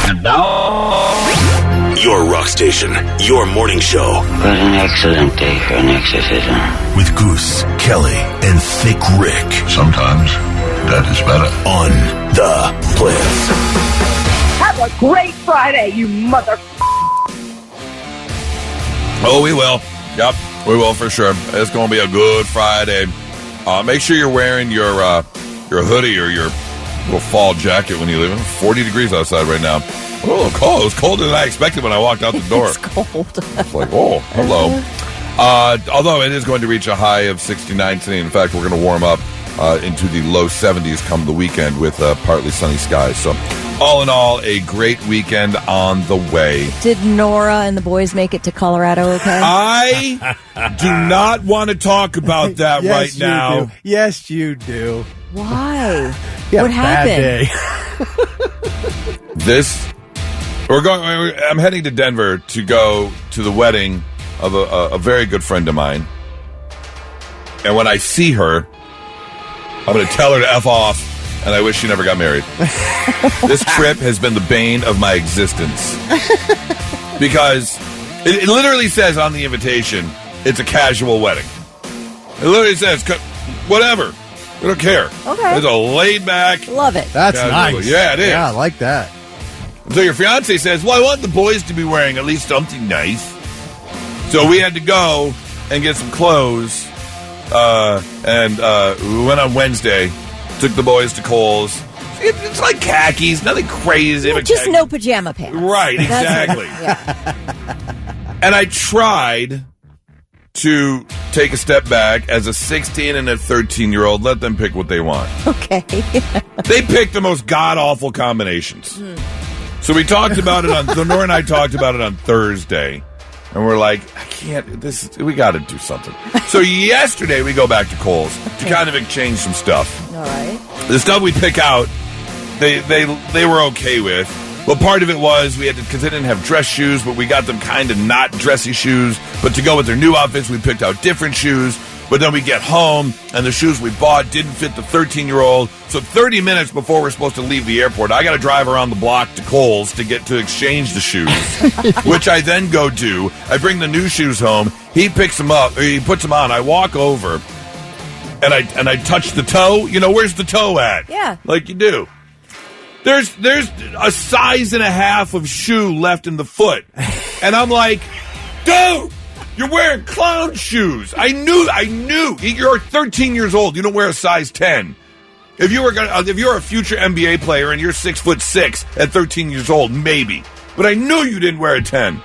And now, your rock station, your morning show. What an excellent day for an exorcism. With Goose, Kelly, and Thick Rick. Sometimes that is better. On the Blitz. Have a great Friday, you mother... Oh, we will. Yep, we will for sure. It's going to be a good Friday. Make sure you're wearing your hoodie or your little fall jacket when you leave. 40 degrees outside right now. Oh, cold. It was colder than I expected when I walked out the door. It's cold. It's like, oh, hello. Although it is going to reach a high of 69 today. In fact, we're going to warm up into the low 70s come the weekend with partly sunny skies. So all in all, a great weekend on the way. Did Nora and the boys make it to Colorado okay? I do not want to talk about that right now. Do. Yes, you do. Why? What happened? I'm heading to Denver to go to the wedding of a very good friend of mine. And when I see her, I'm going to tell her to F off. And I wish she never got married. This trip has been the bane of my existence. Because it literally says on the invitation, it's a casual wedding. It literally says, whatever. We don't care. Okay. It's a laid back. Love it. That's casual. nice. Yeah, it is. Yeah, I like that. So your fiance says, well, I want the boys to be wearing at least something nice. So we had to go and get some clothes. And we went on Wednesday. Took the boys to Kohl's. It's like khakis, nothing crazy. Yeah, just no pajama pants. Right, exactly. And I tried to take a step back as a 16 and a 13-year-old. Let them pick what they want. Okay. They picked the most god-awful combinations. So we talked about it Nora and I talked about it on Thursday. And we're like, we got to do something. So yesterday we go back to Kohl's to kind of exchange some stuff. All right. The stuff we pick out, they were okay with. Well, part of it was because they didn't have dress shoes, but we got them kind of not dressy shoes. But to go with their new outfits, we picked out different shoes. But then we get home, and the shoes we bought didn't fit the 13-year-old. So 30 minutes before we're supposed to leave the airport, I got to drive around the block to Kohl's to get to exchange the shoes, which I then go do. I bring the new shoes home. He picks them up, or he puts them on. I walk over, and I touch the toe. You know, where's the toe at? Yeah. Like you do. There's a size and a half of shoe left in the foot. And I'm like, dude! You're wearing clown shoes. I knew. You're 13 years old. You don't wear a size 10. If you're a future NBA player and you're 6'6" at 13 years old, maybe. But I knew you didn't wear a 10.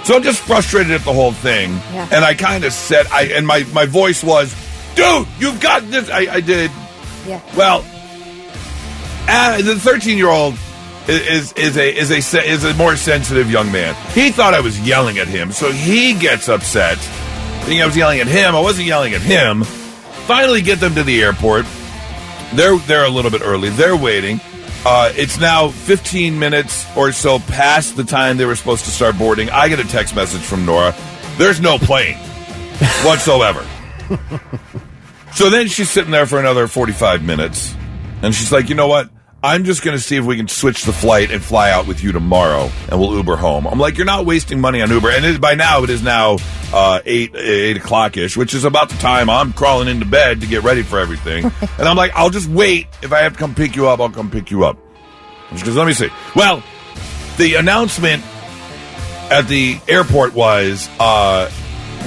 So I'm just frustrated at the whole thing. Yeah. And I kind of said, my voice was, dude, you've got this. I did. Yeah. Well, the 13-year-old is a more sensitive young man. He thought I was yelling at him, so he gets upset. Thinking I was yelling at him. I wasn't yelling at him. Finally get them to the airport. They're a little bit early. They're waiting. It's now 15 minutes or so past the time they were supposed to start boarding. I get a text message from Nora. There's no plane whatsoever. So then she's sitting there for another 45 minutes, and she's like, you know what? I'm just going to see if we can switch the flight and fly out with you tomorrow, and we'll Uber home. I'm like, you're not wasting money on Uber. And by now, it is now 8 o'clock-ish, which is about the time I'm crawling into bed to get ready for everything. And I'm like, I'll just wait. If I have to come pick you up, I'll come pick you up. And she goes, let me see. Well, the announcement at the airport was,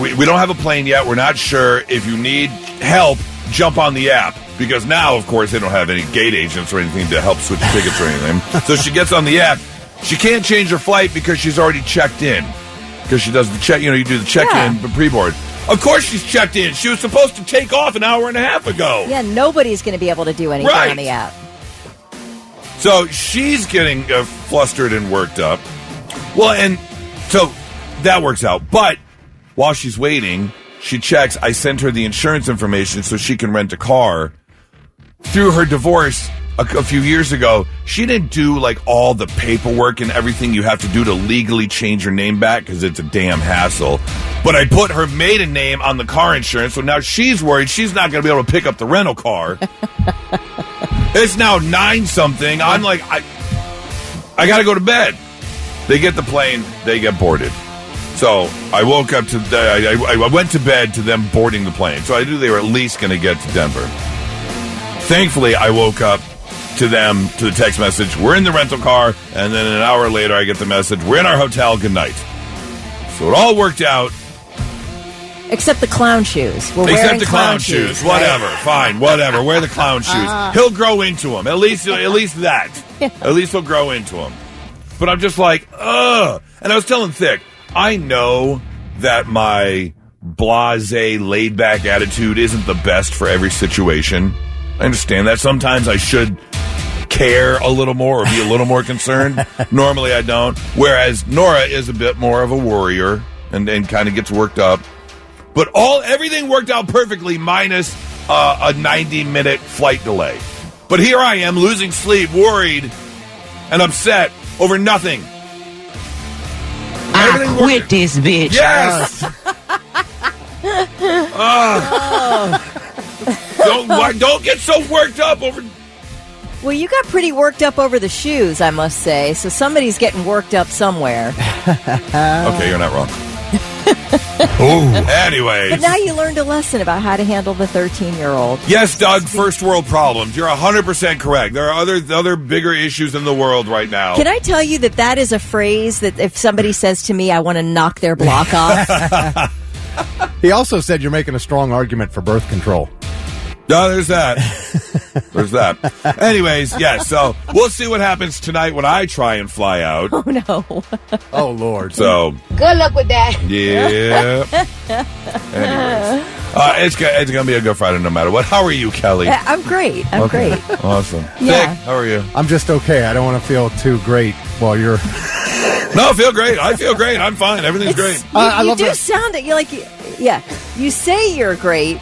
we don't have a plane yet. We're not sure. If you need help, jump on the app. Because now, of course, they don't have any gate agents or anything to help switch tickets or anything. So she gets on the app. She can't change her flight because she's already checked in. Because she does the check, you do the check-in pre-board. Of course she's checked in. She was supposed to take off an hour and a half ago. Yeah, nobody's going to be able to do anything on the app. So she's getting flustered and worked up. Well, and so that works out. But while she's waiting, she checks. I sent her the insurance information so she can rent a car. Through her divorce a few years ago, she didn't do like all the paperwork and everything you have to do to legally change your name back because it's a damn hassle. But I put her maiden name on the car insurance, so now she's worried she's not going to be able to pick up the rental car. It's now 9-something. I'm like, I got to go to bed. They get the plane. They get boarded. So I woke up to I went to bed to them boarding the plane. So I knew they were at least going to get to Denver. Thankfully, I woke up to the text message, we're in the rental car, and then an hour later I get the message, we're in our hotel, good night. So it all worked out. Except the clown shoes. Except the clown shoes. Right? Whatever. Fine. Whatever. Wear the clown shoes. He'll grow into them. At least that. Yeah. At least he'll grow into them. But I'm just like, ugh. And I was telling Thick, I know that my blasé, laid-back attitude isn't the best for every situation. I understand that. Sometimes I should care a little more or be a little more concerned. Normally I don't. Whereas Nora is a bit more of a worrier and kind of gets worked up. But everything worked out perfectly minus a 90-minute flight delay. But here I am losing sleep, worried, and upset over nothing. I quit this bitch. Yes! Don't get so worked up over... Well, you got pretty worked up over the shoes, I must say. So somebody's getting worked up somewhere. Okay, you're not wrong. Anyways. But now you learned a lesson about how to handle the 13-year-old. Yes, Doug, first world problems. You're 100% correct. There are other bigger issues in the world right now. Can I tell you that is a phrase that if somebody says to me, I want to knock their block off? He also said you're making a strong argument for birth control. No, there's that. There's that. Anyways, yes, so we'll see what happens tonight when I try and fly out. Oh, no. Oh, Lord. So, Good luck with that. yeah. Anyways, it's going to be a good Friday no matter what. How are you, Kelly? I'm great. I'm great. Awesome. Yeah. Vic, how are you? I'm just okay. I don't want to feel too great while you're... No, I feel great. I feel great. I'm fine. Everything's great. You do sound it. You're like, yeah. You say you're great,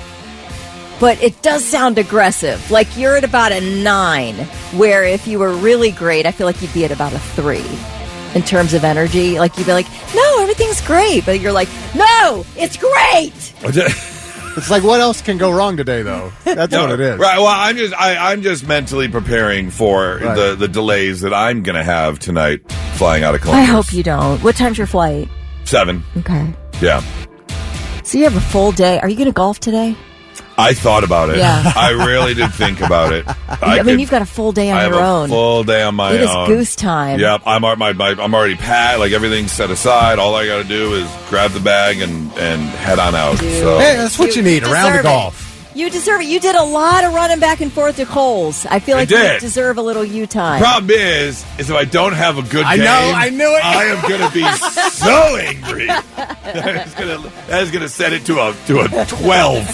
but it does sound aggressive. Like you're at about a 9, where if you were really great, I feel like you'd be at about a 3 in terms of energy. Like you'd be like, no, everything's great. But you're like, no, it's great. It's like, what else can go wrong today, though? That's what it is. Right. Well, I'm just mentally preparing for the delays that I'm going to have tonight flying out of Columbus. I hope you don't. What time's your flight? 7. Okay. Yeah. So you have a full day. Are you going to golf today? I thought about it. Yeah. I really did think about it. You've got a full day on your own. I have a full day on my own. It is goose time. Yep. I'm already packed. Like everything's set aside. All I got to do is grab the bag and head on out. So. Hey, that's what you need around the golf. You deserve it. You did a lot of running back and forth to Coles. I feel like you deserve a little you time. Problem is if I don't have a good game, I knew it. I am going to be so angry. That is going to set it to a 12.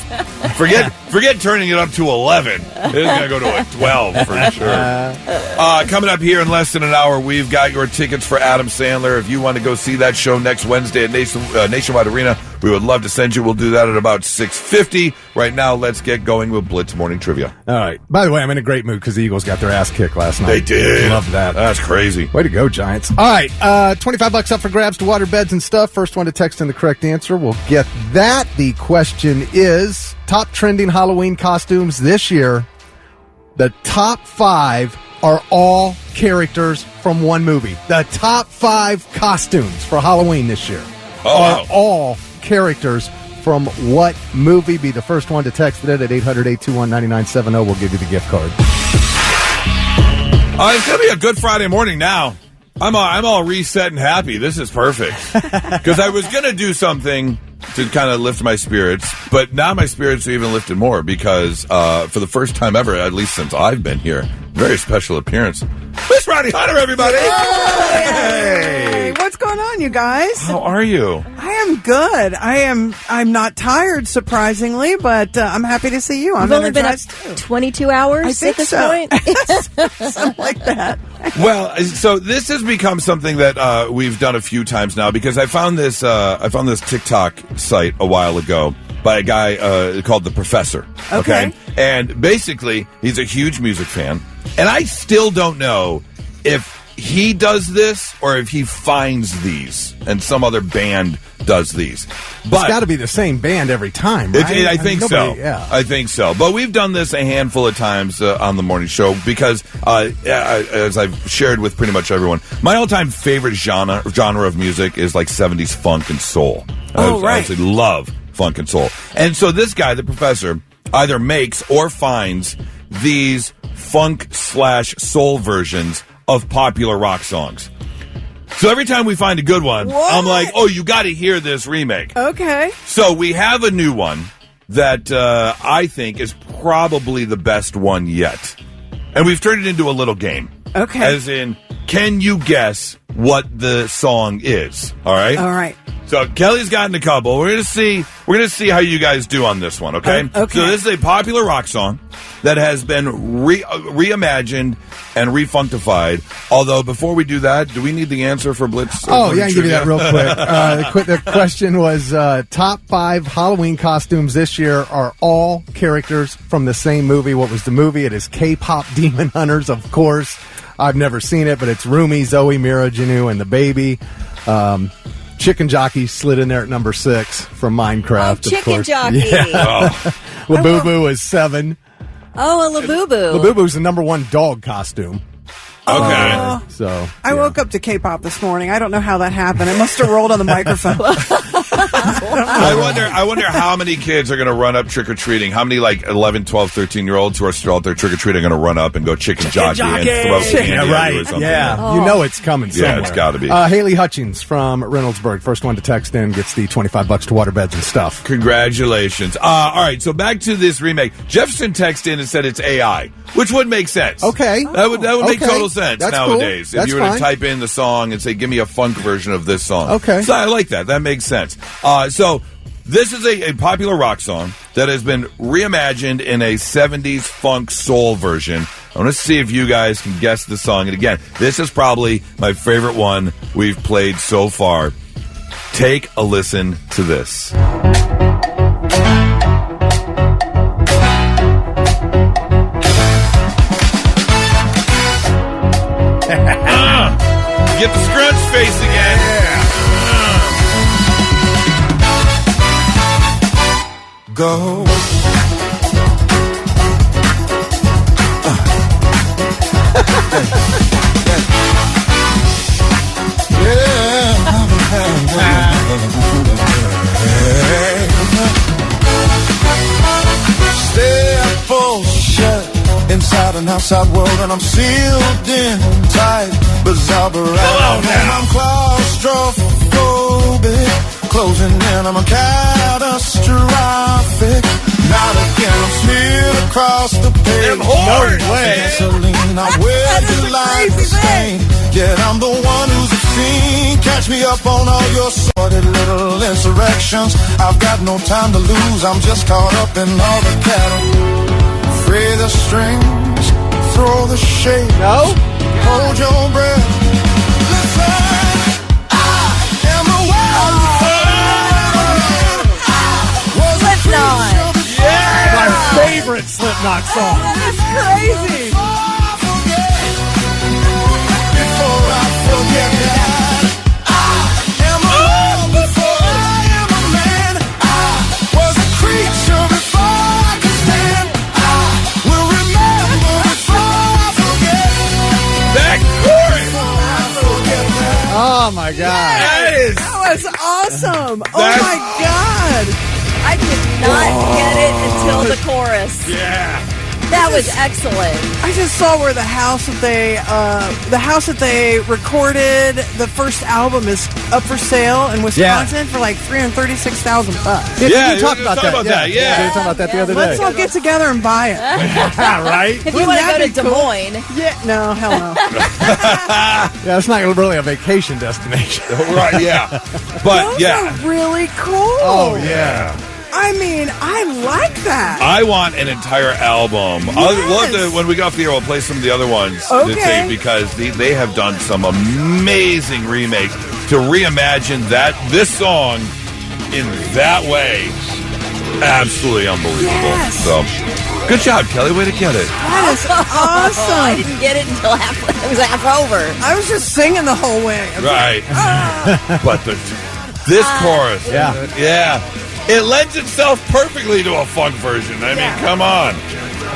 Forget turning it up to 11. It's going to go to a 12 for sure. Coming up here in less than an hour, we've got your tickets for Adam Sandler. If you want to go see that show next Wednesday at Nationwide Arena, we would love to send you. We'll do that at about 6:50. Right now, let's get going with Blitz Morning Trivia. All right. By the way, I'm in a great mood because the Eagles got their ass kicked last night. They did. Love that. That's crazy. Way to go, Giants. All right. $25 up for grabs to water beds and stuff. First one to text in the correct answer will get that. The question is top trending Halloween costumes this year. The top 5 are all characters from one movie. The top 5 costumes for Halloween this year are all characters from what movie? Be the first one to text it at 800-821-9970. We'll give you the gift card. It's going to be a good Friday morning now. I'm all reset and happy. This is perfect. Because I was going to do something to kind of lift my spirits, but now my spirits are even lifted more because for the first time ever, at least since I've been here, very special appearance. Miss Ronnie Hunter, everybody! Hey! What's going on, you guys? How are you? I am good. I'm not tired, surprisingly, but I'm happy to see you. I'm You've only been up too. 22 hours I think at this so. point? Something like that. Well, so this has become something that we've done a few times now because I found this TikTok site a while ago by a guy called The Professor. Okay. And basically, he's a huge music fan. And I still don't know if he does this or if he finds these and some other band does these. But it's got to be the same band every time, right? I think so. Yeah. I think so. But we've done this a handful of times on the morning show because, as I've shared with pretty much everyone, my all-time favorite genre of music is like 70s funk and soul. Oh, right. I absolutely love funk and soul. And so this guy, the professor, either makes or finds these funk/soul versions of popular rock songs. So every time we find a good one, I'm like, oh, you got to hear this remake. Okay. So we have a new one that I think is probably the best one yet. And we've turned it into a little game. Okay. As in, can you guess what the song is? All right? All right. So Kelly's gotten a couple. We're gonna see how you guys do on this one, okay? Okay. So this is a popular rock song that has been reimagined and refunctified. Although before we do that, do we need the answer for Blitz? Oh, yeah, I can give you that real quick. The question was top 5 Halloween costumes this year are all characters from the same movie. What was the movie? It is K-pop Demon Hunters, of course. I've never seen it, but it's Rumi, Zoe, Mira, Janu, and the baby. Chicken Jockey slid in there at number 6 from Minecraft. Oh, Chicken Jockey. Yeah. Labubu is 7. Oh, a Labubu. Labubu's the number 1 dog costume. Okay. So I woke up to K-pop this morning. I don't know how that happened. It must have rolled on the microphone. I wonder how many kids are going to run up trick-or-treating. How many, like, 11, 12, 13-year-olds who are still out there trick-or-treating are going to run up and go chicken jockey and throw candy at you or something. Yeah. You know it's coming somewhere. Yeah, it's got to be. Haley Hutchins from Reynoldsburg. First one to text in gets the $25 to water beds and stuff. Congratulations. All right, so back to this remake. Jefferson texted in and said it's AI, which would make sense. Okay. That would make total sense That's nowadays. Cool. If you were to type in the song and say, give me a funk version of this song. Okay. So I like that. That makes sense. So this is a popular rock song that has been reimagined in a 70s funk soul version. I want to see if you guys can guess the song. And again, this is probably my favorite one we've played so far. Take a listen to this. Get the scrunch face again. Go. Stay full shut inside an outside world, and I'm sealed in tight, bizarre around, and I'm claustrophobic. Closing in, I'm a catastrophic. Not again, I'm smeared across the page. No way. Gasoline, I wear you like a stain. Yet I'm the one who's obscene. Catch me up on all your sordid little insurrections. I've got no time to lose, I'm just caught up in all the cattle. Free the strings, throw the shade. No? Hold your breath. Listen, I am the one. Slipknot. My favorite Slipknot song. That's crazy. Before I forget that I am a woman before I am a man. I was a creature before I could stand. I will remember before I forget. That chorus. Before I forget that. Oh, my God. That was awesome. Oh, my God. I did not get it until the chorus. Yeah. That was excellent. I just saw where the house that they recorded the first album is up for sale in Wisconsin for like $336,000. Yeah, we talked about that. Yeah. We were talking about that the other day. Let's all get together and buy it. Right? If you want to go to Des Moines, Yeah, no, hell no. Yeah, it's not really a vacation destination. Right, yeah. But, Those yeah. are really cool. Oh, yeah. I mean, I like that. I want an entire album. We'll have to, when we go off the air, we'll play some of the other ones Okay. because they have done some amazing remakes to reimagine this song in that way. Absolutely unbelievable. Yes. So, good job, Kelly. Way to get it. That is I awesome. didn't get it until it was half over. I was just singing the whole way. I was Right. like, But this chorus. Yeah. Yeah. It lends itself perfectly to a funk version. I mean, come on.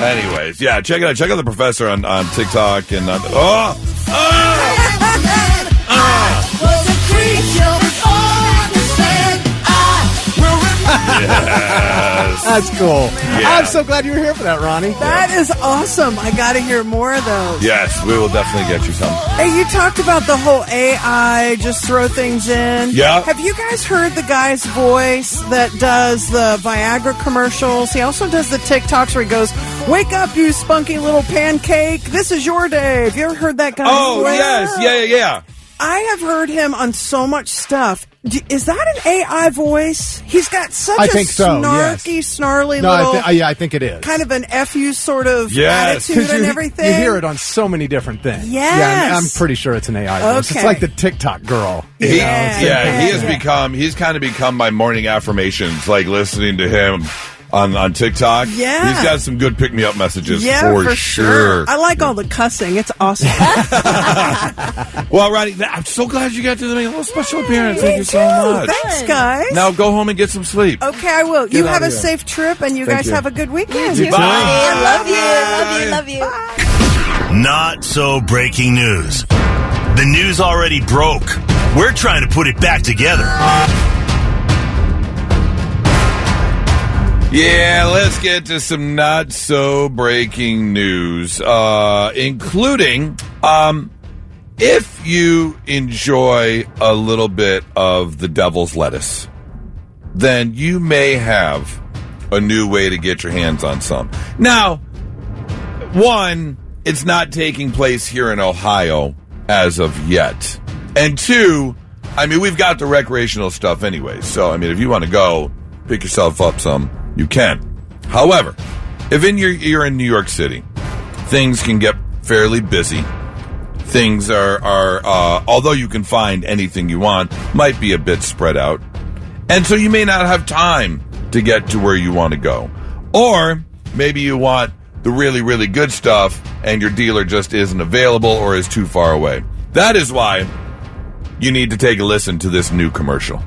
Anyways, yeah, check it out. Check out the professor on TikTok and Yes. That's cool. Yeah. I'm so glad you were here for that, Ronnie. That is awesome. I got to hear more of those. Yes, we will definitely get you some. Hey, you talked about the whole AI, just throw things in. Yeah. Have you guys heard the guy's voice that does the Viagra commercials? He also does the TikToks where he goes, "Wake up, you spunky little pancake. This is your day." Have you ever heard that guy's voice? Yes. Yeah. I have heard him on so much stuff. Is that an AI voice? He's got such I a think so, snarky, yes. snarly No, little, I think it is. kind of an FU sort of Yes. attitude and you, everything. You hear it on so many different things. Yes. Yeah, I'm pretty sure it's an AI voice. Okay. It's like the TikTok girl. you He know? has become. He's kind of become my morning affirmations. Like listening to him on TikTok. Yeah. He's got some good pick me up messages Yeah, for sure. I like all the cussing. It's awesome. Well, Ronnie, I'm so glad you got to make a little special appearance. Me Thank you so too. much. Thanks, guys. Now go home and get some sleep. Okay, I will. You out have of a here. safe trip, and you Thank guys you. have a good weekend. You too. I love you. Not so breaking news. The news already broke. We're trying to put it back together. Yeah, let's get to some not so breaking news, including if you enjoy a little bit of the devil's lettuce, then you may have a new way to get your hands on some. Now, one, it's not taking place here in Ohio as of yet. And two, I mean, we've got the recreational stuff anyway. So, I mean, if you want to go pick yourself up some, you can. However, if you're in New York City, things can get fairly busy. Things are although you can find anything you want, might be a bit spread out. And so you may not have time to get to where you want to go. Or maybe you want the really, really good stuff and your dealer just isn't available or is too far away. That is why you need to take a listen to this new commercial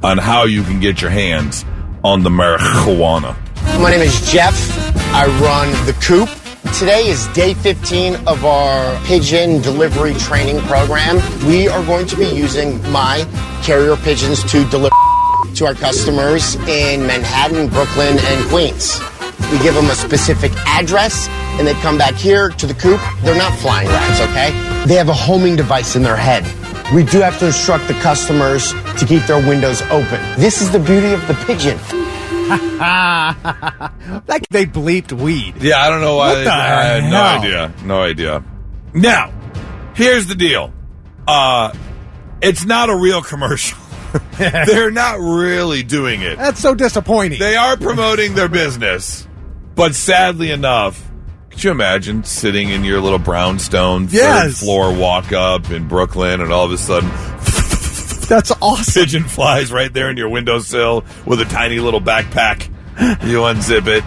on how you can get your hands on the marijuana. My name is Jeff. I run The Coop. Today is day 15 of our pigeon delivery training program. We are going to be using my carrier pigeons to deliver to our customers in Manhattan, Brooklyn, and Queens. We give them a specific address, and they come back here to the coop. They're not flying rats, okay? They have a homing device in their head. We do have to instruct the customers to keep their windows open. This is the beauty of the pigeon. Like they bleeped weed. Yeah, I don't know why. What the I had no hell? idea. No idea. Now, here's the deal. It's not a real commercial. They're not really doing it. That's so disappointing. They are promoting their business, but sadly enough, could you imagine sitting in your little brownstone third Yes. floor walk up in Brooklyn and all of a sudden That's awesome. pigeon flies right there in your windowsill with a tiny little backpack. You unzip it,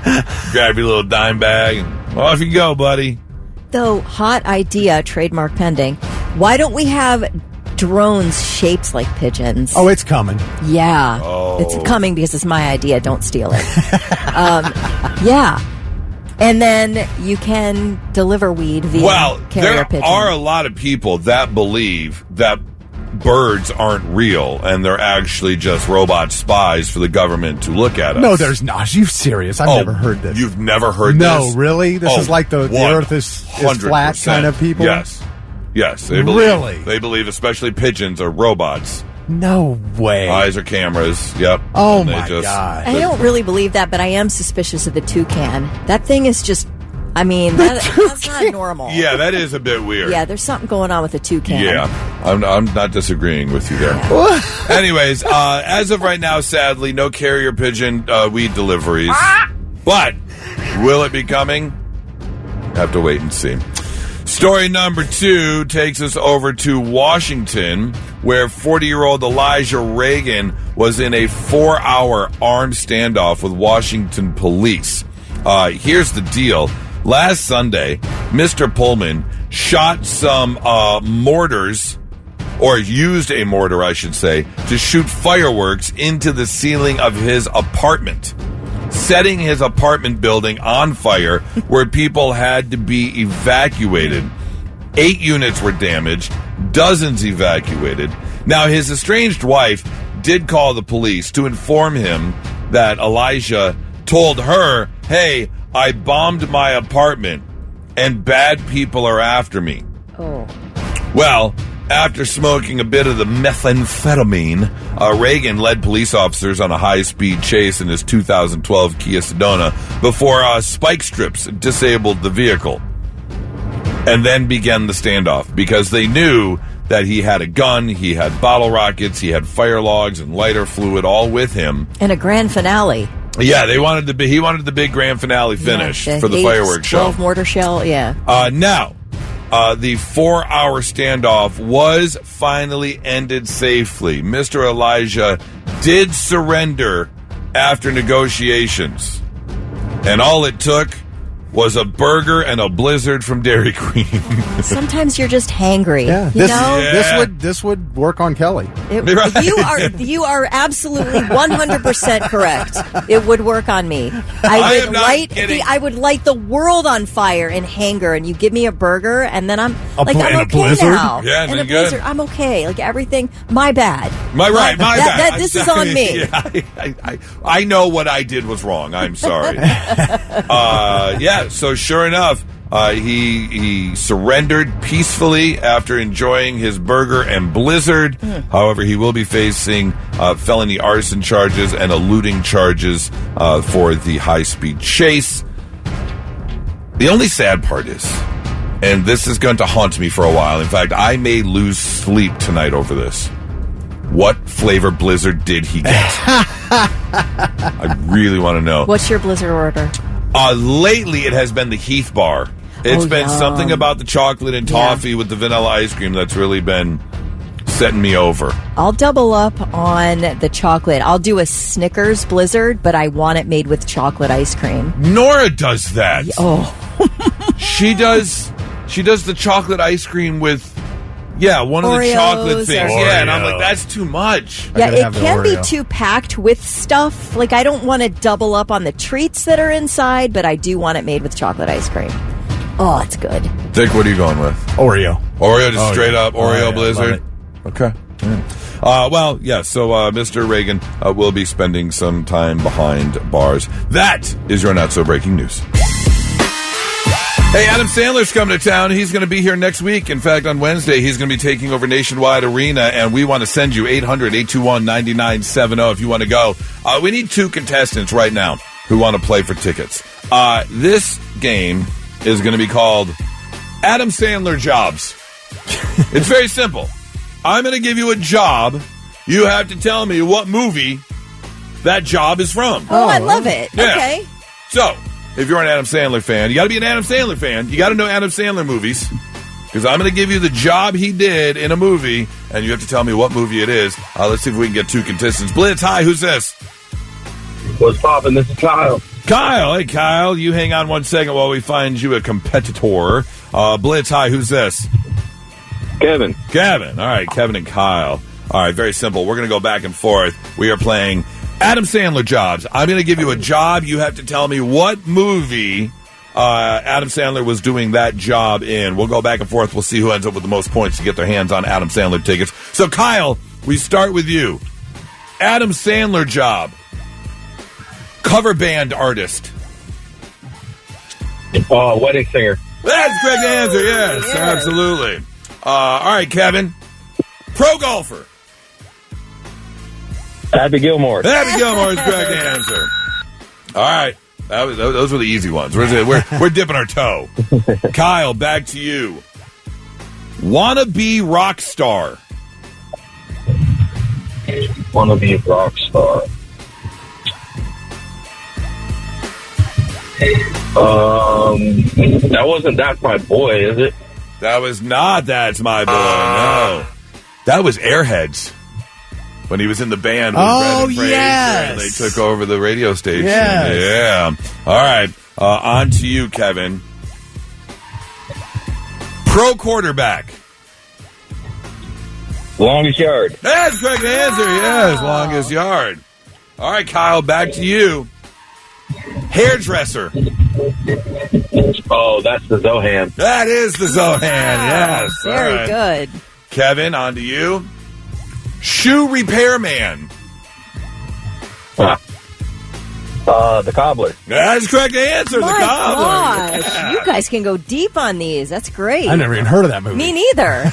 grab your little dime bag, and off you go, buddy. Though, hot idea, trademark pending. Why don't we have drones shaped like pigeons? Oh, it's coming. Yeah. Oh. It's coming because it's my idea. Don't steal it. Yeah. And then you can deliver weed via Well, carrier there pigeon. are a lot of people that believe that birds aren't real and they're actually just robot spies for the government to look at us. No, there's not. Are you serious? I've never heard this. You've never heard No, this? really? This Oh, is like the earth is flat 100%. kind of people? Yes. Yes. They believe, Really? They believe especially pigeons are robots. No way. Eyes are cameras. Yep. Oh, And they my God. I don't really believe that, but I am suspicious of the toucan. That thing is just, I mean, that's not normal. Yeah, that is a bit weird. Yeah, there's something going on with the toucan. Yeah, I'm not disagreeing with you there. Anyways, as of right now, sadly, no carrier pigeon weed deliveries. But will it be coming? Have to wait and see. Story number 2 takes us over to Washington, where 40-year-old Elijah Reagan was in a 4-hour armed standoff with Washington police. Here's the deal. Last Sunday, Mr. Pullman shot some mortars, or used a mortar, I should say, to shoot fireworks into the ceiling of his apartment, setting his apartment building on fire where people had to be evacuated. 8 units were damaged, dozens evacuated. Now, his estranged wife did call the police to inform him that Elijah told her, "Hey, I bombed my apartment and bad people are after me." Oh. Well, after smoking a bit of the methamphetamine, Reagan led police officers on a high-speed chase in his 2012 Kia Sedona before spike strips disabled the vehicle, and then began the standoff because they knew that he had a gun, he had bottle rockets, he had fire logs and lighter fluid all with him. And a grand finale. Yeah, he wanted the big grand finale finish for the fireworks show. 12 mortar shell, yeah. Now, the 4-hour standoff was finally ended safely. Mr. Elijah did surrender after negotiations. And all it took was a burger and a blizzard from Dairy Queen. Sometimes you're just hangry. Yeah, you know? This would work on Kelly. Right. You are absolutely 100% correct. It would work on me. I would light the world on fire in hanger, and you give me a burger, and then I'm okay blizzard? now. Yeah, and a good. blizzard, I'm okay. Like everything, my bad. My bad. This is on me. Yeah, I know what I did was wrong. I'm sorry. So sure enough, he surrendered peacefully after enjoying his burger and blizzard. However, he will be facing felony arson charges and eluding charges for the high-speed chase. The only sad part is, and this is going to haunt me for a while, in fact, I may lose sleep tonight over this. What flavor blizzard did he get? I really want to know. What's your blizzard order? Lately, it has been the Heath bar. It's been something about the chocolate and toffee with the vanilla ice cream that's really been setting me over. I'll double up on the chocolate. I'll do a Snickers blizzard, but I want it made with chocolate ice cream. Nora does that. Oh. She does the chocolate ice cream with... Yeah, one of the chocolate things. Yeah, and I'm like, that's too much. Yeah, it can be too packed with stuff. Like, I don't want to double up on the treats that are inside, but I do want it made with chocolate ice cream. Oh, it's good. Dick, what are you going with? Oreo, just straight up Oreo Blizzard? Okay. Yeah. So Mr. Reagan will be spending some time behind bars. That is your not-so-breaking news. Hey, Adam Sandler's coming to town. He's going to be here next week. In fact, on Wednesday, he's going to be taking over Nationwide Arena, and we want to send you 800-821-9970 if you want to go. We need 2 contestants right now who want to play for tickets. This game is going to be called Adam Sandler Jobs. It's very simple. I'm going to give you a job. You have to tell me what movie that job is from. Oh, I love it. Yeah. Okay. So... if you're an Adam Sandler fan, you got to be an Adam Sandler fan. You got to know Adam Sandler movies, because I'm going to give you the job he did in a movie, and you have to tell me what movie it is. Let's see if we can get 2 contestants. Blitz, hi, who's this? What's poppin'? This is Kyle. Kyle, hey, Kyle. You hang on one second while we find you a competitor. Blitz, hi, who's this? Kevin. Kevin. All right, Kevin and Kyle. All right, very simple. We're going to go back and forth. We are playing Adam Sandler jobs. I'm going to give you a job. You have to tell me what movie Adam Sandler was doing that job in. We'll go back and forth. We'll see who ends up with the most points to get their hands on Adam Sandler tickets. So, Kyle, we start with you. Adam Sandler job. Cover band artist. Wedding singer. That's the correct answer. Yes, absolutely. All right, Kevin. Pro golfer. Happy Gilmore. Happy Gilmore is the correct answer. All right. Those were the easy ones. We're dipping our toe. Kyle, back to you. Wannabe rock star. Wannabe rock star. That wasn't That's My Boy, is it? That was not That's My Boy, no. That was Airheads. When he was in the band with Brad and Fraser, and they took over the radio station. Yes. Yeah. All right. On to you, Kevin. Pro quarterback. Longest yard. That's the correct answer. Yes, longest yard. All right, Kyle, back to you. Hairdresser. Oh, that's the Zohan. That is the Zohan, yes. Very All right. good. Kevin, on to you. Shoe repairman. The cobbler. That's the correct answer. My the cobbler. gosh, Yeah. you guys can go deep on these. That's great. I never even heard of that movie. Me neither.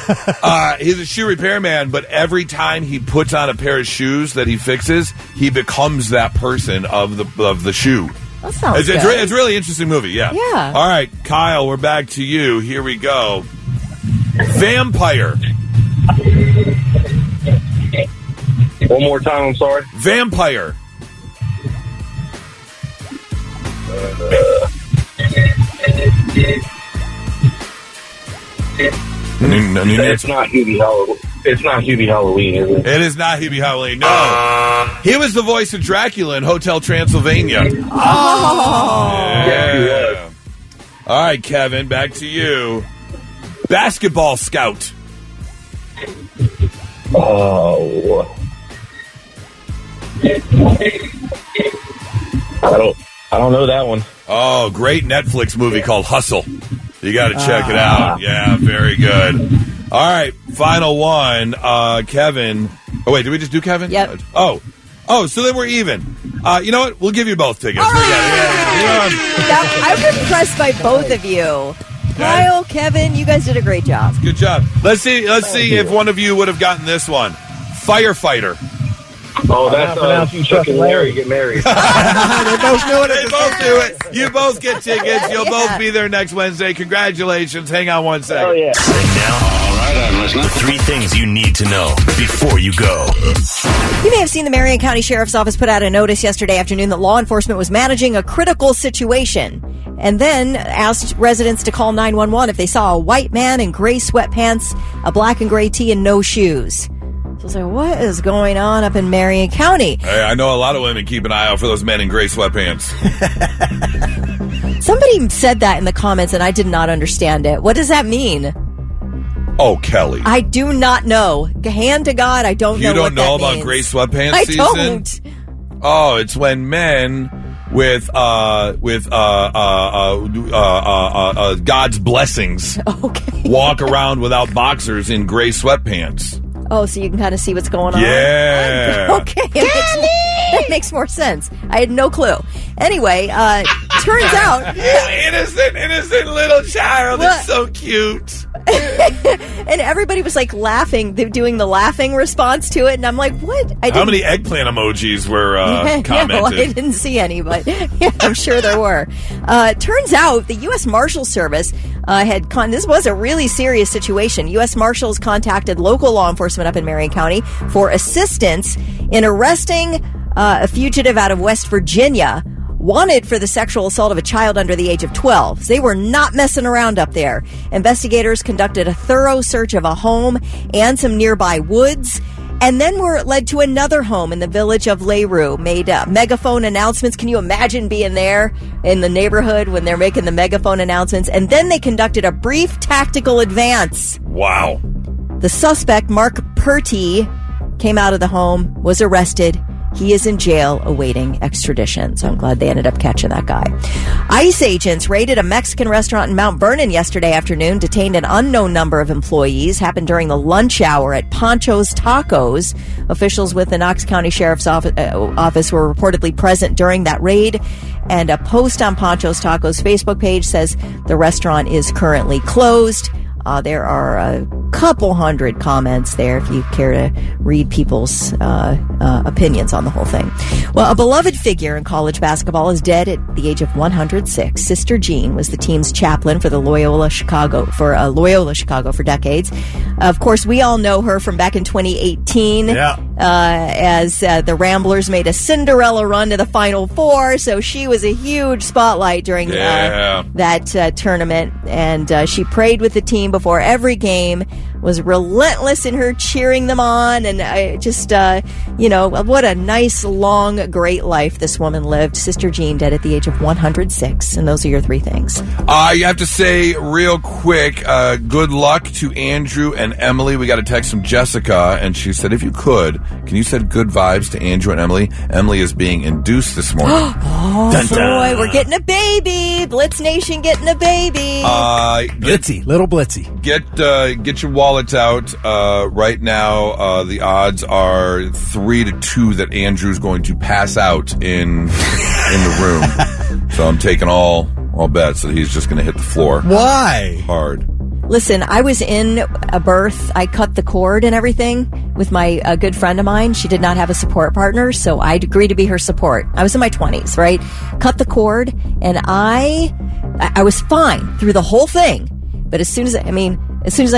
He's a shoe repairman, but every time he puts on a pair of shoes that he fixes, he becomes that person of the shoe. That sounds It's good. a really interesting movie, yeah. Yeah. All right, Kyle, we're back to you. Here we go. Vampire. One more time, I'm sorry. Vampire. It's not Hubie Halloween. It's not Hubie Halloween, is it? It is not Hubie Halloween. No. He was the voice of Dracula in Hotel Transylvania. Oh. Yeah. All right, Kevin, back to you. Basketball scout. Oh. I don't know that one. Oh, great Netflix movie called Hustle. You got to check it out. Yeah, very good. All right, final one. Kevin. Oh, wait, did we just do Kevin? Yep. Oh, so then we're even. You know what? We'll give you both tickets. All right. Yeah. I'm impressed by both of you. Kyle, Kevin, you guys did a great job. Good job. Let's see if one of you would have gotten this one. Firefighter. Oh, that's Chuck and Larry get married. They both knew it. They both do it. You both get tickets. You'll both be there next Wednesday. Congratulations. Hang on one second. Oh, yeah. And now, All right, I'm listening. 3 things you need to know before you go. You may have seen the Marion County Sheriff's Office put out a notice yesterday afternoon that law enforcement was managing a critical situation and then asked residents to call 911 if they saw a white man in gray sweatpants, a black and gray tee, and no shoes. So I was like, what is going on up in Marion County? Hey, I know a lot of women keep an eye out for those men in gray sweatpants. Somebody said that in the comments, and I did not understand it. What does that mean? Oh, Kelly. I do not know. Hand to God, I don't know You don't what that know about means. gray sweatpants I season? don't. Oh, it's when men with God's blessings walk around without boxers in gray sweatpants. Oh, so you can kind of see what's going on? Yeah. Okay. That makes more sense. I had no clue. Anyway, turns out... innocent little child. What? It's so cute. And everybody was like laughing. They're doing the laughing response to it. And I'm like, what? How many eggplant emojis were commented? No, I didn't see any, but yeah, I'm sure there were. Turns out the U.S. Marshal Service this was a really serious situation. U.S. Marshals contacted local law enforcement up in Marion County for assistance in arresting a fugitive out of West Virginia wanted for the sexual assault of a child under the age of 12. They were not messing around up there. Investigators conducted a thorough search of a home and some nearby woods, and then were led to another home in the village of Leroux, made megaphone announcements. Can you imagine being there in the neighborhood when they're making the megaphone announcements? And then they conducted a brief tactical advance. Wow. The suspect, Mark Purty, came out of the home, was arrested. He is in jail awaiting extradition. So I'm glad they ended up catching that guy. ICE agents raided a Mexican restaurant in Mount Vernon yesterday afternoon, detained an unknown number of employees. Happened during the lunch hour at Pancho's Tacos. Officials with the Knox County Sheriff's Office were reportedly present during that raid. And a post on Pancho's Tacos Facebook page says the restaurant is currently closed. There are couple hundred comments there if you care to read people's opinions on the whole thing. Well, a beloved figure in college basketball is dead at the age of 106. Sister Jean was the team's chaplain for Loyola Chicago for decades. Of course, we all know her from back in 2018 as the Ramblers made a Cinderella run to the Final Four. So she was a huge spotlight during that tournament. And she prayed with the team before every game, was relentless in her cheering them on. And what a nice, long, great life this woman lived. Sister Jean dead at the age of 106. And those are your three things. You have to say real quick, good luck to Andrew and Emily. We got a text from Jessica, and she said, if you could, can you send good vibes to Andrew and Emily? Emily is being induced this morning. Dun, dun. Boy, we're getting a baby. Blitz Nation getting a baby. Little Blitzy. Get your wallets out. Right now, the odds are 3-2 that Andrew's going to pass out in the room. So I'm taking all bets that he's just going to hit the floor. Why? Hard. Listen, I was in a birth. I cut the cord and everything with a good friend of mine. She did not have a support partner, so I'd agree to be her support. I was in my 20s, right? Cut the cord, and I was fine through the whole thing. But as soon as I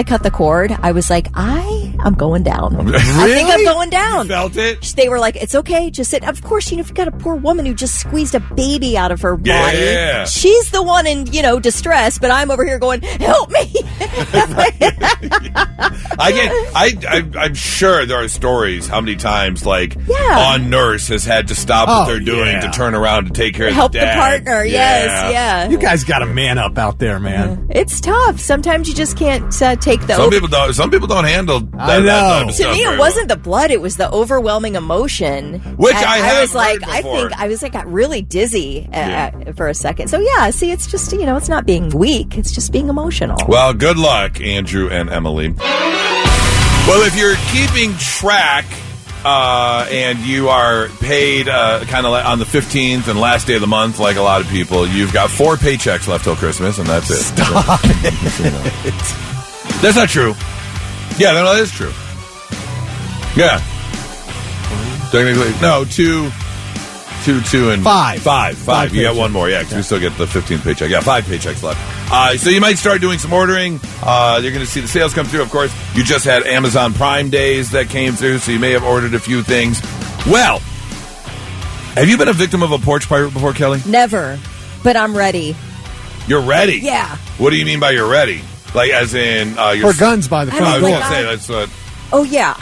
cut the cord, I was like, I'm going down. Really? I think I'm going down. You felt it? They were like, it's okay, just sit. Of course, you've got a poor woman who just squeezed a baby out of her body. Yeah. She's the one in, distress, but I'm over here going, help me. I'm sure there are stories how many times, on nurse has had to stop what they're doing to turn around to take care of help the dad. the partner. Yeah. Yes. You guys got to man up out there, man. It's tough. Sometimes you just can't take the. Some people don't handle that. I know. That type of To stuff me, it wasn't the blood; it was the overwhelming emotion. Which I was heard like, before. I got really dizzy for a second. So yeah, see, it's just it's not being weak; it's just being emotional. Well, good luck, Andrew and Emily. Well, if you're keeping track. And you are paid kind of on the 15th and last day of the month, like a lot of people. You've got 4 paychecks left till Christmas, and that's it. Stop it. That's not true. Yeah, no, that is true. Yeah. Technically, no, 2, and 5. 5. You got one more, because we still get the 15th paycheck. Yeah, 5 paychecks left. So you might start doing some ordering. You're going to see the sales come through, of course. You just had Amazon Prime Days that came through, so you may have ordered a few things. Well, have you been a victim of a porch pirate before, Kelly? Never, but I'm ready. You're ready? Yeah. What do you mean by you're ready? Like, as in... Or guns by the front I was door. going to say, that's what... Oh, yeah.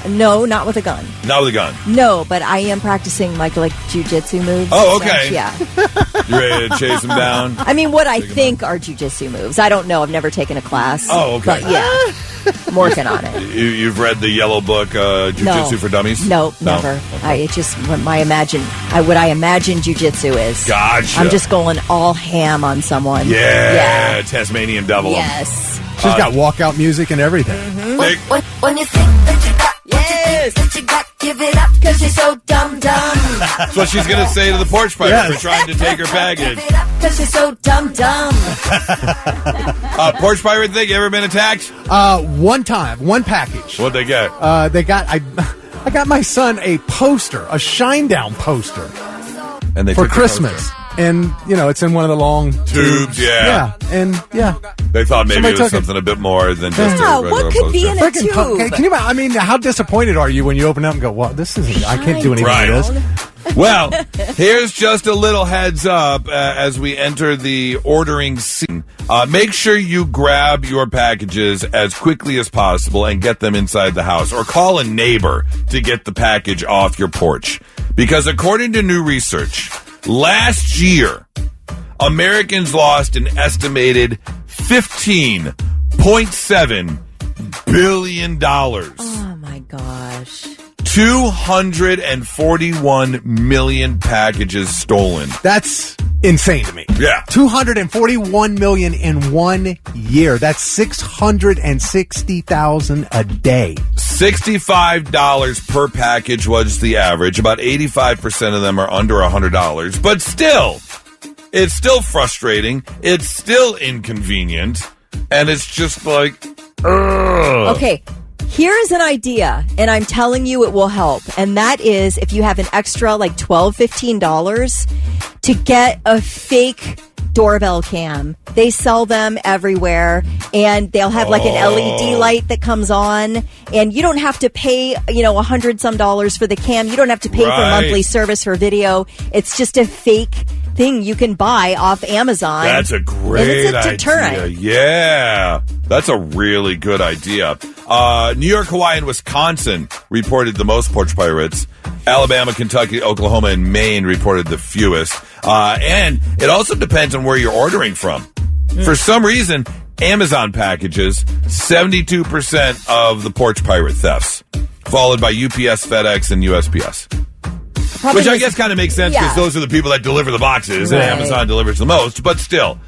No, not with a gun. Not with a gun. No, but I am practicing like jiu-jitsu moves. Oh, and okay. stuff. Yeah. You ready to chase them down? I mean, what I think are jiu-jitsu moves. I don't know. I've never taken a class. Oh, okay. But yeah, I'm working on it. You've read the yellow book, Jiu-Jitsu for Dummies? No, never. Okay. It's just what I imagine jiu-jitsu is. Gotcha. I'm just going all ham on someone. Yeah. Tasmanian devil. Yes. She's got walkout music and everything. Mm-hmm. When you think that you got what you got, give it up, cause you're so dumb. That's what she's going to say to the porch pirate for trying to take her baggage. Give it up, cause you're so dumb. Porch pirate thing, you ever been attacked? One time, one package. What'd they get? I got my son a poster, a Shinedown poster. And they for took the Christmas. poster. And, it's in one of the long tubes. Yeah. They thought maybe it was something a bit more than just a regular what could be in a tube? Can you imagine? I mean, how disappointed are you when you open it up and go, well, this isn't, I can't do anything with this. Well, here's just a little heads up as we enter the ordering scene. Make sure you grab your packages as quickly as possible and get them inside the house, or call a neighbor to get the package off your porch. Because according to new research, last year, Americans lost an estimated $15.7 billion. Oh, my gosh. 241 million packages stolen. That's insane to me. Yeah. 241 million in 1 year. That's 660,000 a day. $65 per package was the average. About 85% of them are under $100. But still, it's still frustrating. It's still inconvenient. And it's just like, Ugh. Okay, here's an idea, and I'm telling you it will help. And that is if you have an extra like $12, $15 to get a fake doorbell cam. They sell them everywhere, and they'll have like an LED light that comes on, and you don't have to pay, $100 some for the cam. You don't have to pay for monthly service for video. It's just a fake thing you can buy off Amazon. That's a great and it's a deterrent. idea. Yeah, that's a really good idea. New York, Hawaii, and Wisconsin reported the most porch pirates. Alabama, Kentucky, Oklahoma, and Maine reported the fewest. And it also depends on where you're ordering from. For some reason, Amazon packages 72% of the porch pirate thefts, followed by UPS, FedEx, and USPS. Which I guess kind of makes sense because those are the people that deliver the boxes, and Amazon delivers the most. But still,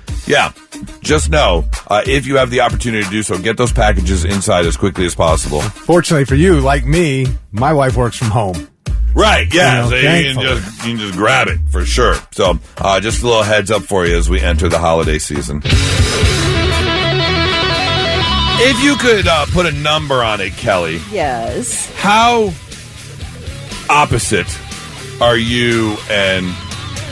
just know, if you have the opportunity to do so, get those packages inside as quickly as possible. Fortunately for you, like me, my wife works from home. Right, yeah, so you thankfully. can just grab it for sure. So just a little heads up for you as we enter the holiday season. If you could put a number on it, Kelly. Yes. How opposite are you and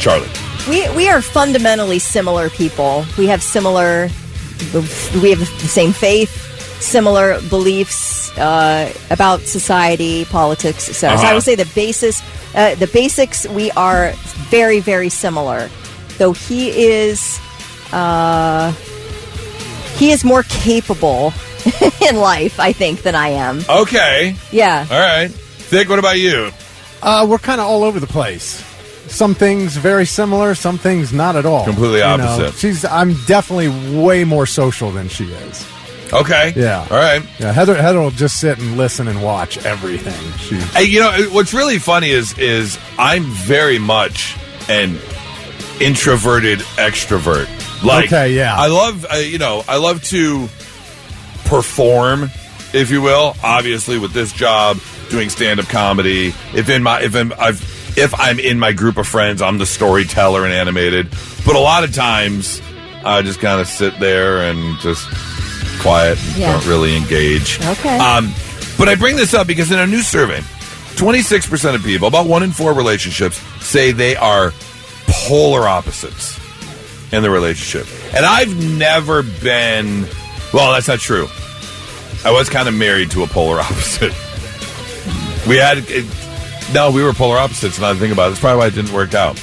Charlie? We are fundamentally similar people. We have the same faith, similar beliefs about society, politics, etc. So I would say the basics we are very, very similar. Though he is more capable in life, I think, than I am. Okay. Yeah. All right. Thick, what about you? We're kind of all over the place. Some things very similar, some things not at all. Completely opposite. I'm definitely way more social than she is. Okay. Yeah. All right. Yeah. Heather will just sit and listen and watch everything. What's really funny is I'm very much an introverted extrovert. Okay. Yeah. I love to perform, if you will. Obviously, with this job, doing stand-up comedy. If I'm in my group of friends, I'm the storyteller and animated. But a lot of times, I just kind of sit there and just quiet and don't really engage. Okay. But I bring this up because in a new survey, 26% of people, about 1 in 4 relationships, say they are polar opposites in the relationship. And I've never been... Well, that's not true. I was kind of married to a polar opposite. We were polar opposites, and I think about it. That's probably why it didn't work out.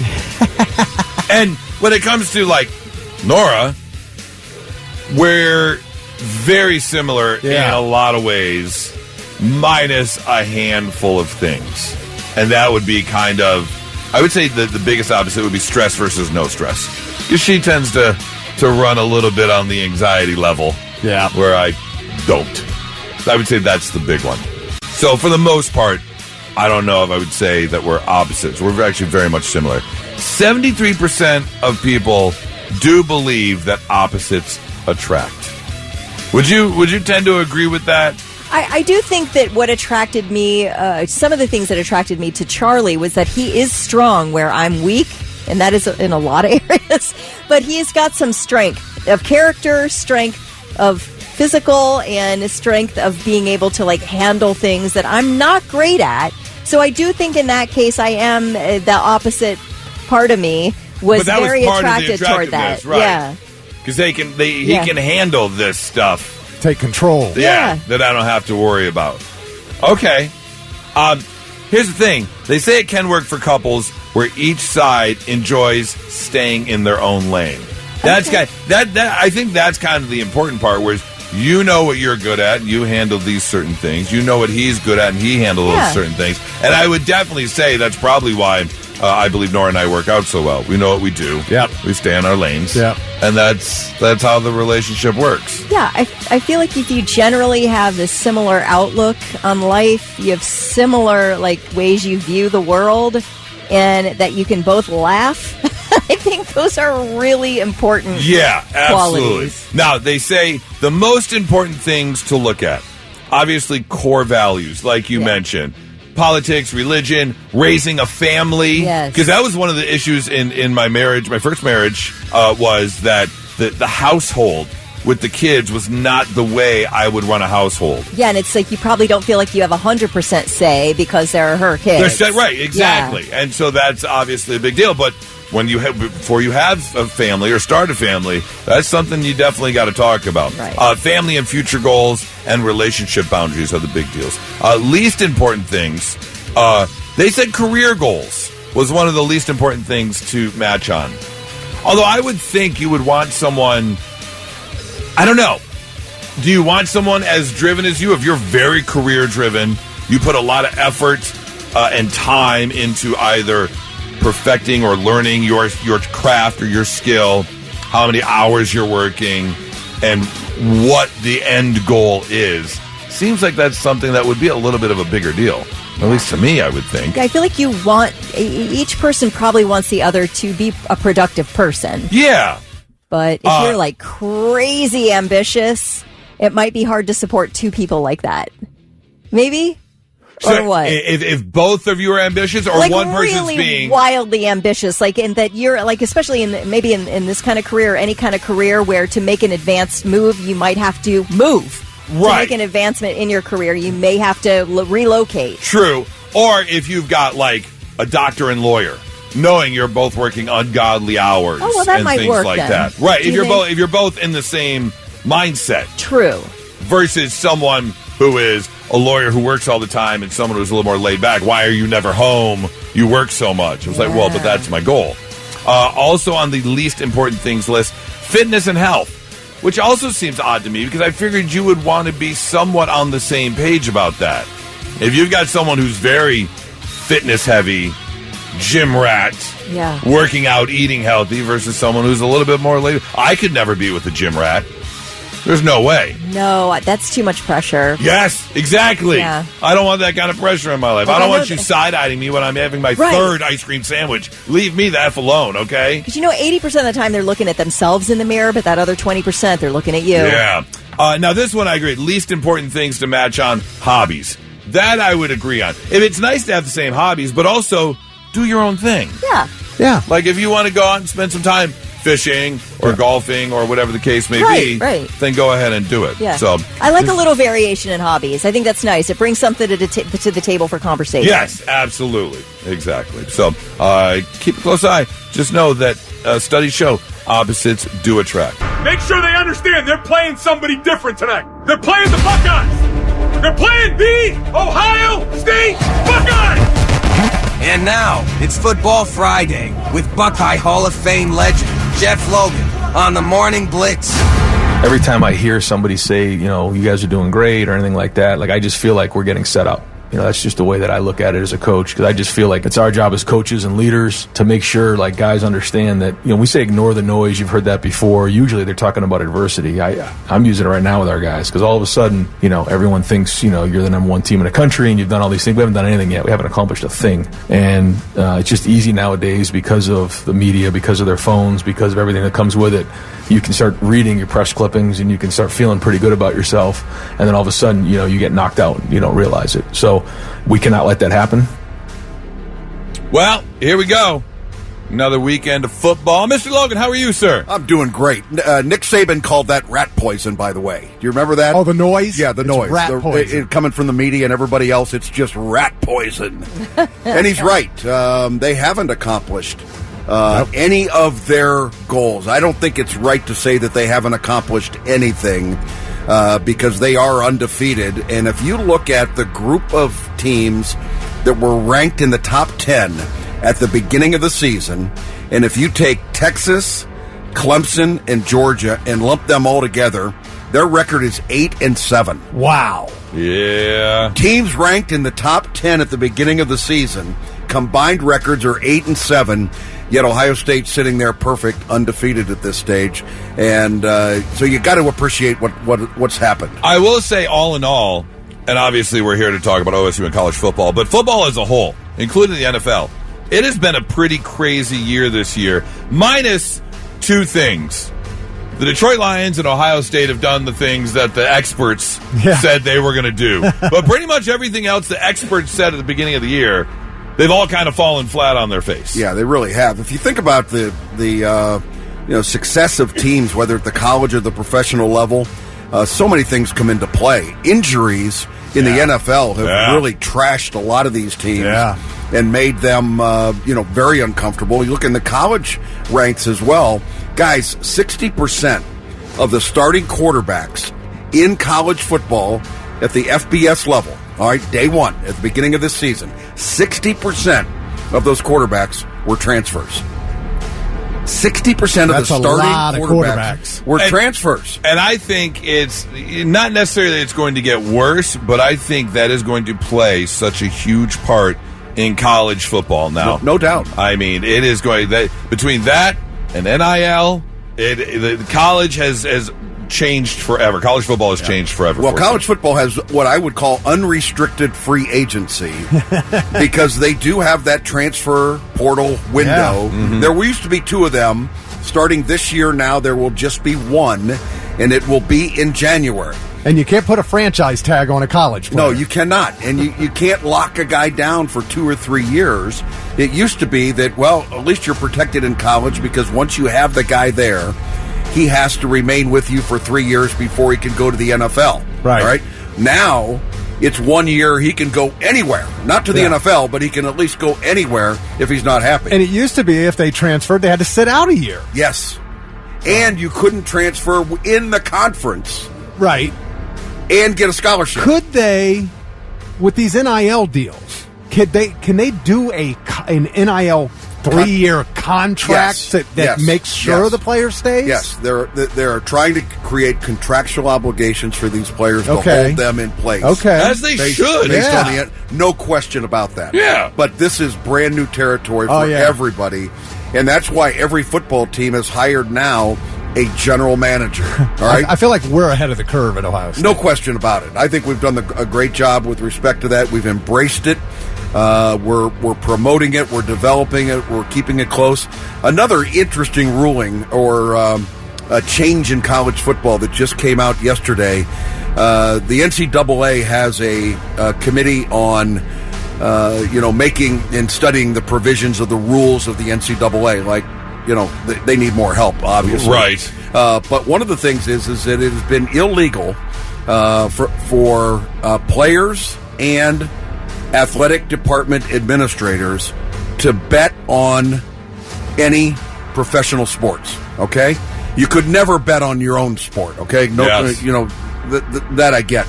And when it comes to, Nora, we're very similar in a lot of ways, minus a handful of things. And that would be kind of, I would say the biggest opposite would be stress versus no stress. Because she tends to run a little bit on the anxiety level, where I don't. I would say that's the big one. So for the most part, I don't know if I would say that we're opposites. We're actually very much similar. 73% of people do believe that opposites attract. Would you tend to agree with that? I do think that what attracted me, some of the things that attracted me to Charlie was that he is strong where I'm weak, and that is in a lot of areas. But he's got some strength of character, strength of physical, and strength of being able to handle things that I'm not great at. So I do think in that case I am the opposite part of me was very attracted toward that. Right. Yeah. Because he can handle this stuff. Take control. Yeah, that I don't have to worry about. Okay. Here's the thing. They say it can work for couples where each side enjoys staying in their own lane. I think that's kind of the important part, where you know what you're good at, and you handle these certain things. You know what he's good at, and he handles those certain things. And I would definitely say that's probably why I believe Nora and I work out so well. We know what we do. Yep. We stay in our lanes. Yep. And that's how the relationship works. Yeah, I feel like if you generally have this similar outlook on life, you have similar ways you view the world, and that you can both laugh. I think those are really important absolutely. qualities. Now, they say the most important things to look at, obviously core values, like you mentioned. Politics, religion, raising a family. Yes. Because that was one of the issues in my marriage, my first marriage, was that the household with the kids was not the way I would run a household. Yeah, and it's like you probably don't feel like you have 100% say because they're her kids. Right, exactly. Yeah. And so that's obviously a big deal. But before you have a family or start a family, that's something you definitely got to talk about. Right. Family and future goals and relationship boundaries are the big deals. Least important things, they said career goals was one of the least important things to match on. Although I would think you would want someone, I don't know. Do you want someone as driven as you? If you're very career driven, you put a lot of effort and time into either perfecting or learning your craft or your skill, how many hours you're working, and what the end goal is. Seems like that's something that would be a little bit of a bigger deal. At least to me, I would think. I feel like each person probably wants the other to be a productive person. Yeah. But if you're like crazy ambitious, it might be hard to support two people like that. Maybe? So or what? If both of you are ambitious, or like one person's really being wildly ambitious, like in that you're like, especially in this kind of career, any kind of career where to make an advanced move, you might have to move. Right. To make an advancement in your career, you may have to relocate. True. Or if you've got like a doctor and lawyer, knowing you're both working ungodly hours that and might things work like then. that. Right. Do If you're both in the same mindset. True. Versus someone who is a lawyer who works all the time and someone who's a little more laid back. Why are you never home? You work so much. I was like, well, but that's my goal. Also on the least important things list, fitness and health. Which also seems odd to me because I figured you would want to be somewhat on the same page about that. If you've got someone who's very fitness heavy, gym rat, working out, eating healthy versus someone who's a little bit more lazy. I could never be with a gym rat. There's no way. No, that's too much pressure. Yes, exactly. Yeah. I don't want that kind of pressure in my life. Like, I don't want you side-eyeing me when I'm having my third ice cream sandwich. Leave me the F alone, okay? Because 80% of the time they're looking at themselves in the mirror, but that other 20% they're looking at you. Yeah. Now this one I agree. Least important things to match on, hobbies. That I would agree on. If it's nice to have the same hobbies, but also do your own thing. Yeah. Yeah. Like if you want to go out and spend some time fishing or golfing or whatever the case may be, then go ahead and do it. Yeah. So I like a little variation in hobbies. I think that's nice. It brings something to the table for conversation. Yes, absolutely. Exactly. So keep a close eye. Just know that studies show opposites do attract. Make sure they understand they're playing somebody different tonight. They're playing the Buckeyes. They're playing the Ohio State Buckeyes. And now, it's Football Friday with Buckeye Hall of Fame legend Jeff Logan on the Morning Blitz. Every time I hear somebody say, you guys are doing great or anything like that, I just feel like we're getting set up. That's just the way that I look at it as a coach, because I just feel like it's our job as coaches and leaders to make sure guys understand that, we say ignore the noise. You've heard that before. Usually they're talking about adversity. I'm using it right now with our guys, because all of a sudden, everyone thinks, you're the number one team in the country and you've done all these things. We haven't done anything yet. We haven't accomplished a thing. And it's just easy nowadays because of the media, because of their phones, because of everything that comes with it. You can start reading your press clippings and you can start feeling pretty good about yourself. And then all of a sudden, you get knocked out and you don't realize it. So we cannot let that happen. Well, here we go. Another weekend of football. Mr. Logan, how are you, sir? I'm doing great. Nick Saban called that rat poison, by the way. Do you remember that? Oh, the noise? Yeah, the noise. Rat poison. Coming from the media and everybody else, it's just rat poison. And he's right. They haven't accomplished any of their goals. I don't think it's right to say that they haven't accomplished anything because they are undefeated. And if you look at the group of teams that were ranked in the top 10 at the beginning of the season, and if you take Texas, Clemson, and Georgia and lump them all together, their record is 8-7. Wow. Yeah. Teams ranked in the top 10 at the beginning of the season, combined records are 8-7, yet Ohio State's sitting there perfect, undefeated at this stage. And so you got to appreciate what's happened. I will say, all in all, and obviously we're here to talk about OSU and college football, but football as a whole, including the NFL, it has been a pretty crazy year this year, minus two things. The Detroit Lions and Ohio State have done the things that the experts said they were going to do. But pretty much everything else the experts said at the beginning of the year, they've all kind of fallen flat on their face. Yeah, they really have. If you think about the success of teams, whether at the college or the professional level, so many things come into play. Injuries in the NFL have really trashed a lot of these teams and made them, very uncomfortable. You look in the college ranks as well. Guys, 60% of the starting quarterbacks in college football at the FBS level, all right, day one, at the beginning of this season, 60% of those quarterbacks were transfers. 60% of the starting quarterbacks were transfers. And I think it's not necessarily that it's going to get worse, but I think that is going to play such a huge part in college football now. No doubt. I mean, it is going that between that and NIL, the college has changed forever. College football has changed forever. Well, college football has what I would call unrestricted free agency because they do have that transfer portal window. Yeah. Mm-hmm. There used to be 2 of them. Starting this year now, there will just be 1, and it will be in January. And you can't put a franchise tag on a college player. No, you cannot. And you can't lock a guy down for 2 or 3 years. It used to be that, well, at least you're protected in college because once you have the guy there, he has to remain with you for 3 years before he can go to the NFL. Right. All right. Now, it's 1 year. He can go anywhere. Not to the NFL, but he can at least go anywhere if he's not happy. And it used to be if they transferred, they had to sit out a year. Yes. And you couldn't transfer in the conference. Right. And get a scholarship. Could they, with these NIL deals, can they do an NIL 3-year contract that makes sure the player stays? Yes, they're trying to create contractual obligations for these players to hold them in place. Okay, as they should. Based on the no question about that. Yeah, but this is brand new territory for everybody, and that's why every football team has hired now a general manager. All right, I feel like we're ahead of the curve at Ohio State. No question about it. I think we've done a great job with respect to that. We've embraced it. We're promoting it. We're developing it. We're keeping it close. Another interesting ruling or a change in college football that just came out yesterday. The NCAA has a committee on making and studying the provisions of the rules of the NCAA. Like, they need more help, obviously. Right. But one of the things is that it has been illegal for players and athletic department administrators to bet on any professional sports. Okay, you could never bet on your own sport. Okay, that I get,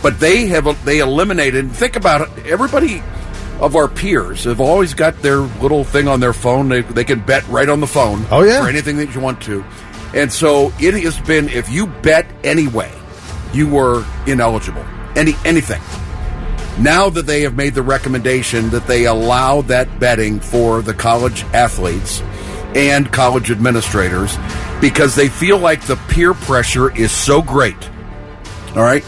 but they eliminated. Think about it. Everybody of our peers have always got their little thing on their phone. They can bet right on the phone. Oh yeah, for anything that you want to, and so it has been. If you bet anyway, you were ineligible. Anything. Now that they have made the recommendation that they allow that betting for the college athletes and college administrators because they feel like the peer pressure is so great, all right,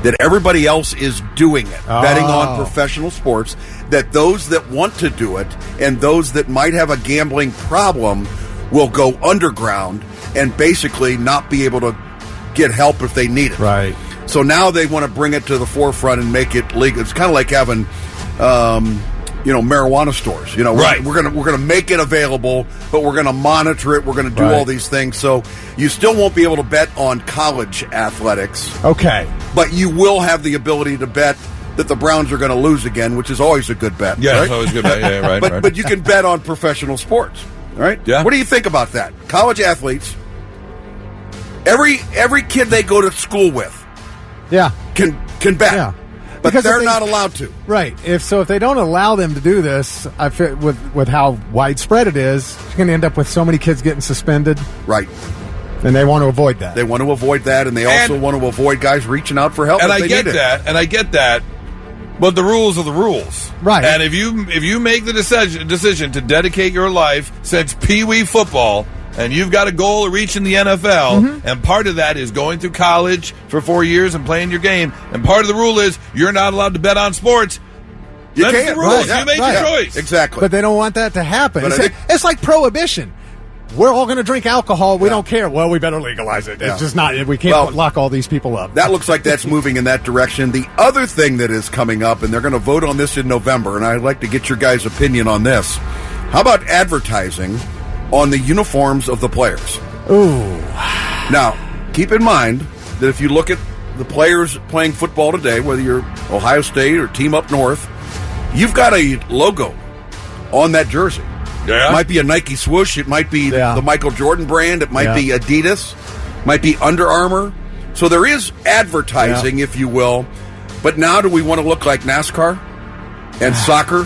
that everybody else is doing it, betting on professional sports, that those that want to do it and those that might have a gambling problem will go underground and basically not be able to get help if they need it. Right. So now they want to bring it to the forefront and make it legal. It's kind of like having, marijuana stores. We're gonna make it available, but we're gonna monitor it. We're gonna do all these things. So you still won't be able to bet on college athletics. Okay, but you will have the ability to bet that the Browns are going to lose again, which is always a good bet. Yeah, right? it's always a good bet. Yeah, right. But you can bet on professional sports. All right. Yeah. What do you think about that? College athletes. Every kid they go to school with. Yeah. Can bet. Yeah. But they're not allowed to. Right. If they don't allow them to do this, I feel with how widespread it is, you're going to end up with so many kids getting suspended. Right. And they want to avoid that. They want to avoid that, and they also want to avoid guys reaching out for help. And if I they get need that. it. And I get that. But the rules are the rules. Right. And if you make the decision to dedicate your life since Pee Wee football, and you've got a goal of reaching the NFL, and part of that is going through college for 4 years and playing your game, and part of the rule is you're not allowed to bet on sports. That's the rules. You make your choice. Exactly. But they don't want that to happen. But It's like prohibition. We're all going to drink alcohol. We don't care. Well, we better legalize it. It's just not. We can't lock all these people up. That looks like that's moving in that direction. The other thing that is coming up, and they're going to vote on this in November, and I'd like to get your guys' opinion on this. How about advertising on the uniforms of the players? Ooh. Now, keep in mind that if you look at the players playing football today, whether you're Ohio State or Team Up North, you've got a logo on that jersey. Yeah. It might be a Nike swoosh. It might be the Michael Jordan brand. It might be Adidas. Might be Under Armour. So there is advertising, if you will. But now do we want to look like NASCAR and soccer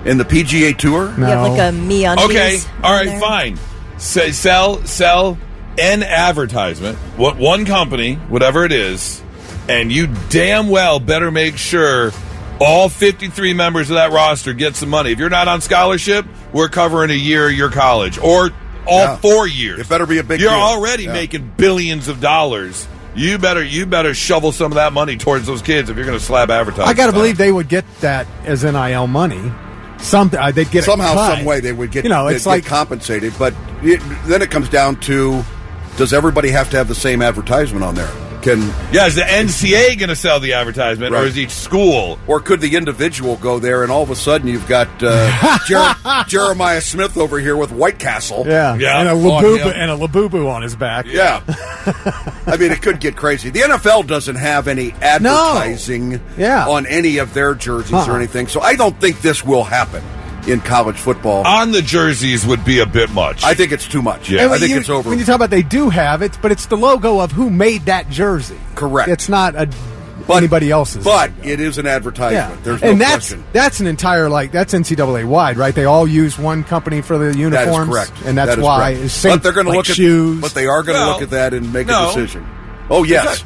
and the PGA Tour? You have like a MeUndies. Okay, all right, there. fine. Say, sell an advertisement, what one company, whatever it is, and you damn well better make sure all 53 members of that roster get some money. If you're not on scholarship, we're covering a year of your college, or all 4 years. It better be a big You're deal. already making billions of dollars. You better shovel some of that money towards those kids if you're going to slap advertising. I got to believe they would get that as NIL money. They'd get somehow, it cut. some way they would get. It's get like compensated. But then it comes down to: does everybody have to have the same advertisement on there? Is the NCAA going to sell the advertisement, or is each school? Or could the individual go there, and all of a sudden you've got Jeremiah Smith over here with White Castle, and a Labubu on his back. Yeah, I mean it could get crazy. The NFL doesn't have any advertising on any of their jerseys or anything, so I don't think this will happen in college football. On the jerseys would be a bit much. I think it's too much. Yeah. I think it's over. When you talk about they do have it, but it's the logo of who made that jersey. Correct. It's not anybody else's. But it is an advertisement. There's no question. That's an entire, that's NCAA wide, right? They all use one company for the uniforms. That is correct. And that's That is why. correct. But they're going to look at shoes. But they are going to look at that and make a decision. Oh, yes.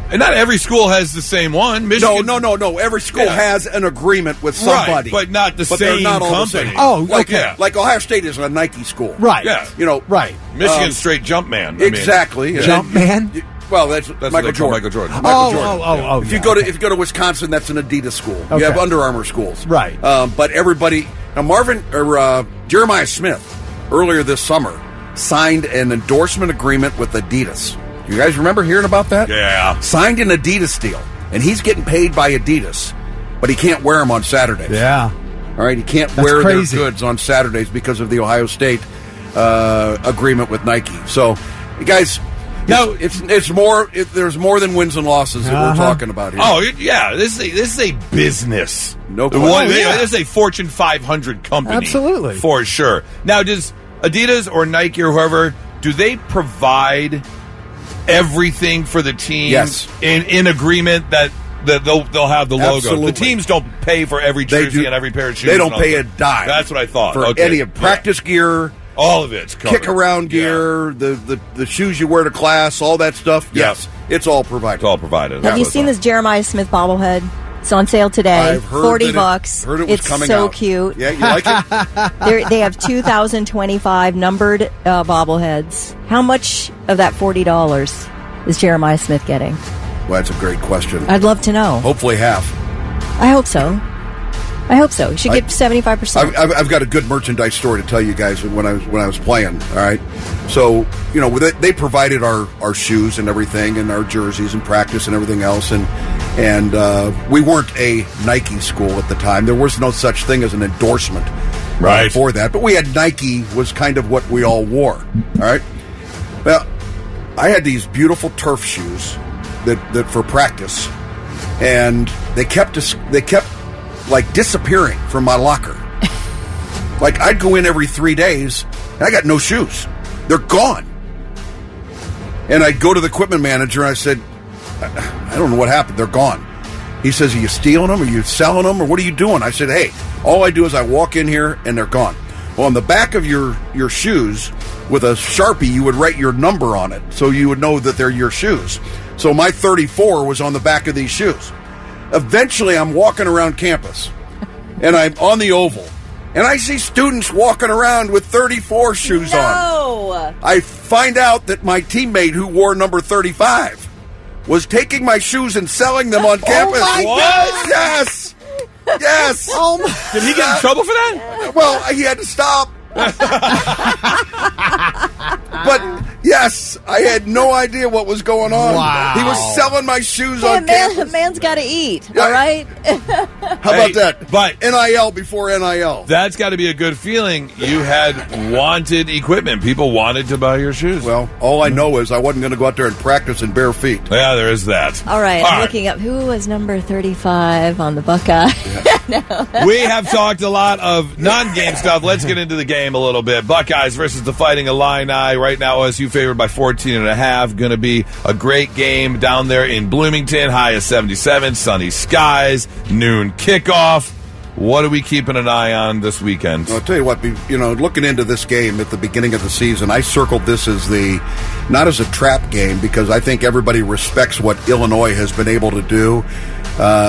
And not every school has the same one. Michigan, No. Every school has an agreement with somebody, but not the but same they're not all company. the same. Oh, like Ohio State is a Nike school, right? Yeah, right. Michigan straight Jumpman. Exactly, Jumpman. Well, that's Michael Jordan. Michael Jordan. Oh. If you go to Wisconsin, that's an Adidas school. Okay. You have Under Armour schools, right? But everybody now, Jeremiah Smith earlier this summer signed an endorsement agreement with Adidas. You guys remember hearing about that? Yeah. Signed an Adidas deal, and he's getting paid by Adidas, but he can't wear them on Saturdays. Yeah. All right, he can't That's wear crazy. their goods on Saturdays because of the Ohio State agreement with Nike. So, you guys, it's more. There's more than wins and losses that we're talking about here. Oh, yeah. This is a business. No question. This is a Fortune 500 company. Absolutely. For sure. Now, does Adidas or Nike or whoever, do they provide everything for the team in agreement that they'll have the logo? Absolutely. The teams don't pay for every jersey and every pair of shoes. They don't pay a dime. That's what I thought. For any of practice gear, all of it's covered. Kick around gear, the shoes you wear to class, all that stuff. Yes, it's all provided. It's all provided. Have you seen this Jeremiah Smith bobblehead? It's on sale today. I've heard $40. Heard it was it's coming so out. cute. Yeah, you like it? They have 2,025 numbered bobbleheads. How much of that $40 is Jeremiah Smith getting? Well, that's a great question. I'd love to know. Hopefully half. I hope so. You should get 75%. I've got a good merchandise story to tell you guys when I was playing. All right, so they provided our shoes and everything, and our jerseys and practice and everything else, and we weren't a Nike school at the time. There was no such thing as an endorsement for that, but we had Nike was kind of what we all wore. All right, well, I had these beautiful turf shoes that for practice, and they kept like disappearing from my locker. Like I'd go in every 3 days and I got no shoes. They're gone. And I'd go to the equipment manager and I said, I don't know what happened. They're gone. He says, are you stealing them? Are you selling them? Or what are you doing? I said, hey, all I do is I walk in here and they're gone. Well, on the back of your shoes with a Sharpie, you would write your number on it so you would know that they're your shoes. So my 34 was on the back of these shoes. Eventually, I'm walking around campus, and I'm on the oval, and I see students walking around with 34 shoes on. I find out that my teammate who wore number 35 was taking my shoes and selling them on campus. My God. Yes! Yes! Did he get in trouble for that? Well, he had to stop. But Yes, I had no idea what was going on. Wow. He was selling my shoes Hey, on campus. man's got to eat, Yeah. all right? How about that? But NIL before NIL. that's got to be a good feeling. You had wanted equipment. People wanted to buy your shoes. Well, all I know is I wasn't going to go out there and practice in bare feet. Yeah, there is that. All right, I'm looking up who was number 35 on the Buckeye. We have talked a lot of non-game stuff. Let's get into the game a little bit. Buckeyes versus the Fighting Illini. Right now, OSU favored by 14.5. Going to be a great game down there in Bloomington. High of 77, sunny skies, noon kickoff. What are we keeping an eye on this weekend? I'll tell you what, looking into this game at the beginning of the season, I circled this as not as a trap game, because I think everybody respects what Illinois has been able to do.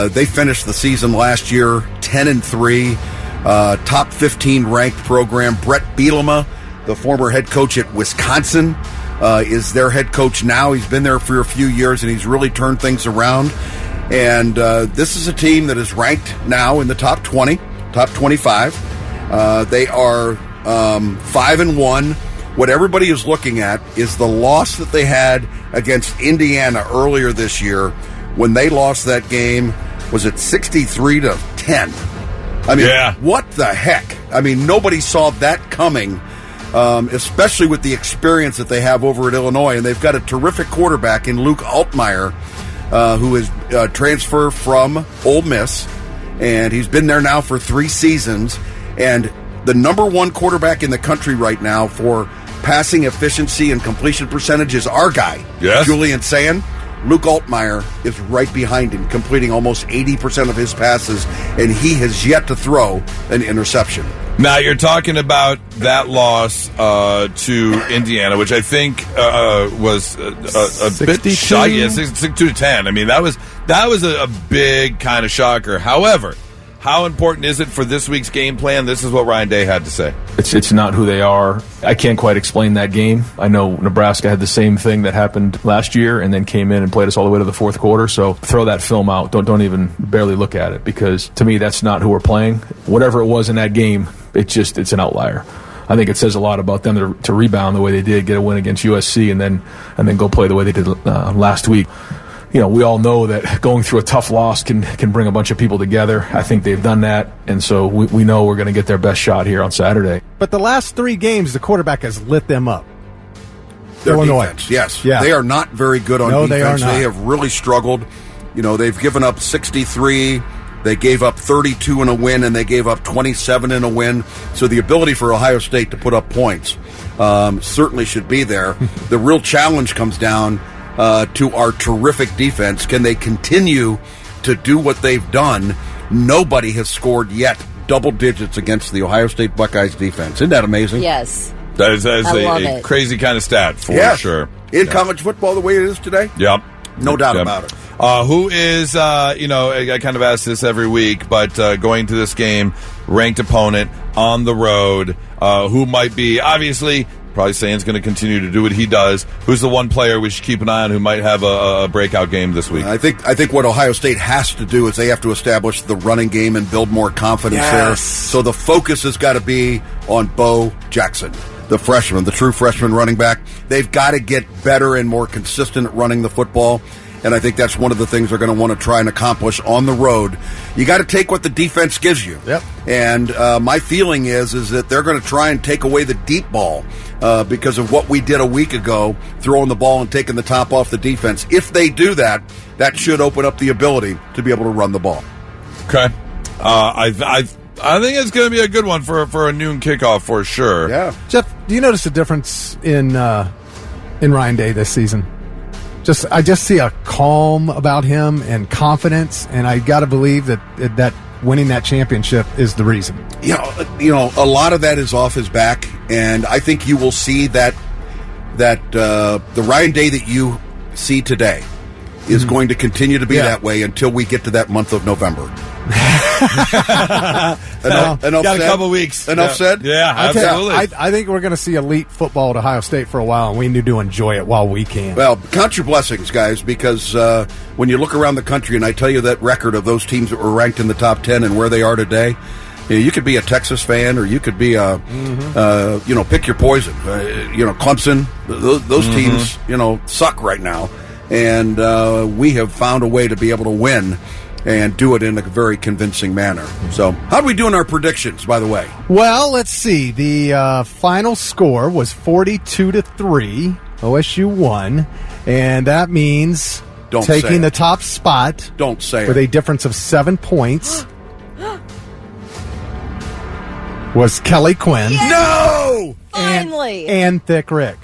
They finished the season last year 10-3, top 15 ranked program. Brett Bielema, the former head coach at Wisconsin, is their head coach now. He's been there for a few years, and he's really turned things around. And this is a team that is ranked now in the top 20, top 25. They are 5-1. What everybody is looking at is the loss that they had against Indiana earlier this year, when they lost that game. Was it 63-10? I mean, What the heck? I mean, nobody saw that coming, especially with the experience that they have over at Illinois. And they've got a terrific quarterback in Luke Altmaier, who is transfer from Ole Miss, and he's been there now for 3 seasons. And the number 1 quarterback in the country right now for passing efficiency and completion percentage is our guy, Julian Sand. Luke Altmaier is right behind him, completing almost 80% of his passes, and he has yet to throw an interception. Now, you're talking about that loss to Indiana, which I think was a bit shock. Yeah, 62-10. I mean, that was a big kind of shocker. However, how important is it for this week's game plan? This is what Ryan Day had to say. It's not who they are. I can't quite explain that game. I know Nebraska had the same thing that happened last year and then came in and played us all the way to the fourth quarter. So throw that film out. Don't even barely look at it, because to me, that's not who we're playing. Whatever it was in that game, it's an outlier. I think it says a lot about them to rebound the way they did, get a win against USC, and then go play the way they did last week. You know, we all know that going through a tough loss can bring a bunch of people together. I think they've done that, and so we know we're going to get their best shot here on Saturday. But the last 3 games, the quarterback has lit them up. Their Illinois. defense, yes. Yeah. They are not very good on defense. They are not. They have really struggled. You know, they've given up 63. They gave up 32 in a win, and they gave up 27 in a win. So the ability for Ohio State to put up points certainly should be there. The real challenge comes down to our terrific defense. Can they continue to do what they've done? Nobody has scored yet double digits against the Ohio State Buckeyes defense. Isn't that amazing? Yes. That is a crazy kind of stat for sure. In college football the way it is today? Yep. No doubt about it. Who is, I kind of ask this every week, but going to this game, ranked opponent on the road, who might be, obviously, probably Sand's going to continue to do what he does. Who's the one player we should keep an eye on who might have a breakout game this week? I think what Ohio State has to do is they have to establish the running game and build more confidence there. So the focus has got to be on Bo Jackson, the freshman, the true freshman running back. They've got to get better and more consistent at running the football. And I think that's one of the things they're going to want to try and accomplish on the road. You got to take what the defense gives you. Yep. And my feeling is that they're going to try and take away the deep ball because of what we did a week ago, throwing the ball and taking the top off the defense. If they do that, that should open up the ability to be able to run the ball. Okay. I think it's going to be a good one for a noon kickoff for sure. Yeah. Jeff, do you notice a difference in Ryan Day this season? I just see a calm about him and confidence, and I got to believe that winning that championship is the reason. Yeah, a lot of that is off his back, and I think you will see that the Ryan Day that you see today is going to continue to be that way until we get to that month of November. Got a couple weeks. Enough said? Yeah, absolutely. I think we're going to see elite football at Ohio State for a while, and we need to enjoy it while we can. Well, count your blessings, guys, because when you look around the country and I tell you that record of those teams that were ranked in the top 10 and where they are today, You could be a Texas fan, or you could be a, pick your poison. Clemson, those teams, suck right now. And we have found a way to be able to win and do it in a very convincing manner. So, how do we do in our predictions, by the way? Well, let's see. The final score was 42-3. OSU won. And that means taking the top spot. Don't say with it. a difference of 7 points. Was Kelly Quinn. Yes! No! Finally! And Thick Rick.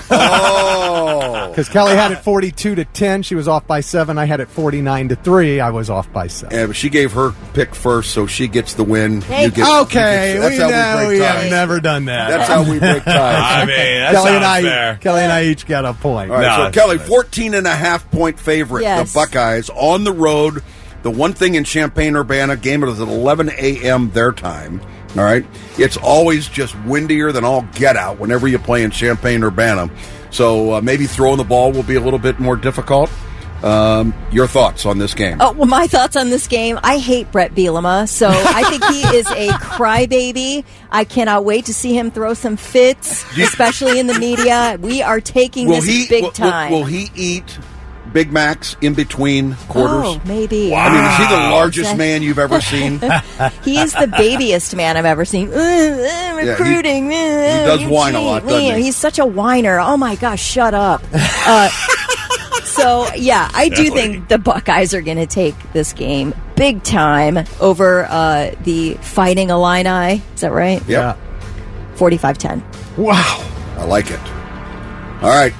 Oh. Because Kelly had it 42-10. She was off by 7. I had it 49-3. I was off by 7. Yeah, but she gave her pick first, so she gets the win. Okay, that's how we break ties. have never done that. That's how we break ties. I mean, that sounds fair. Kelly and I each got a point. All right, so Kelly, 14.5-point favorite. Yes. The Buckeyes on the road. The one thing in Champaign-Urbana, game is at 11 a.m. their time. All right, it's always just windier than all get out whenever you play in Champaign-Urbana. So maybe throwing the ball will be a little bit more difficult. Your thoughts on this game? Oh, well, my thoughts on this game. I hate Brett Bielema, so I think he is a crybaby. I cannot wait to see him throw some fits, especially in the media. We are taking this big time. Will he eat Big Macs in between quarters? Oh, maybe. Wow. I mean, is he the largest man you've ever seen? He is the babiest man I've ever seen. Recruiting. He does whine a lot, doesn't he? He's such a whiner. Oh, my gosh, shut up. So, yeah, I do think the Buckeyes are going to take this game big time over the Fighting Illini. Is that right? Yeah. 45-10. Wow. I like it. All right.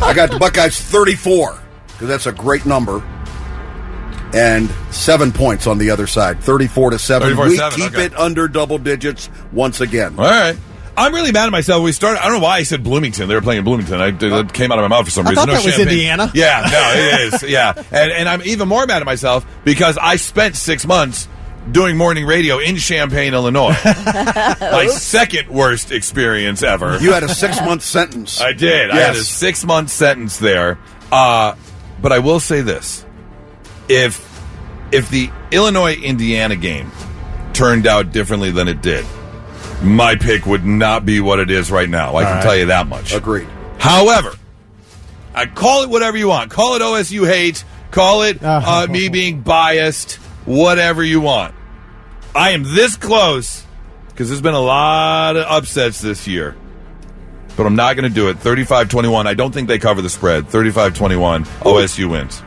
I got the Buckeyes 34. Because that's a great number. And 7 points on the other side. 34-7. We keep it under double digits once again. All right. I'm really mad at myself. We started. I don't know why I said Bloomington. They were playing in Bloomington. It came out of my mouth for some reason. I thought that was Indiana. Yeah, no, it is. Yeah. And I'm even more mad at myself because I spent 6 months doing morning radio in Champaign, Illinois. My second worst experience ever. You had a 6-month sentence. I did. Yes. I had a 6-month sentence there. But I will say this. If the Illinois-Indiana game turned out differently than it did, my pick would not be what it is right now. I can tell you that much. Agreed. However, I call it whatever you want. Call it OSU hate. Call it me being biased. Whatever you want. I am this close because there's been a lot of upsets this year. But I'm not going to do it. 35-21. I don't think they cover the spread. 35-21. OSU wins.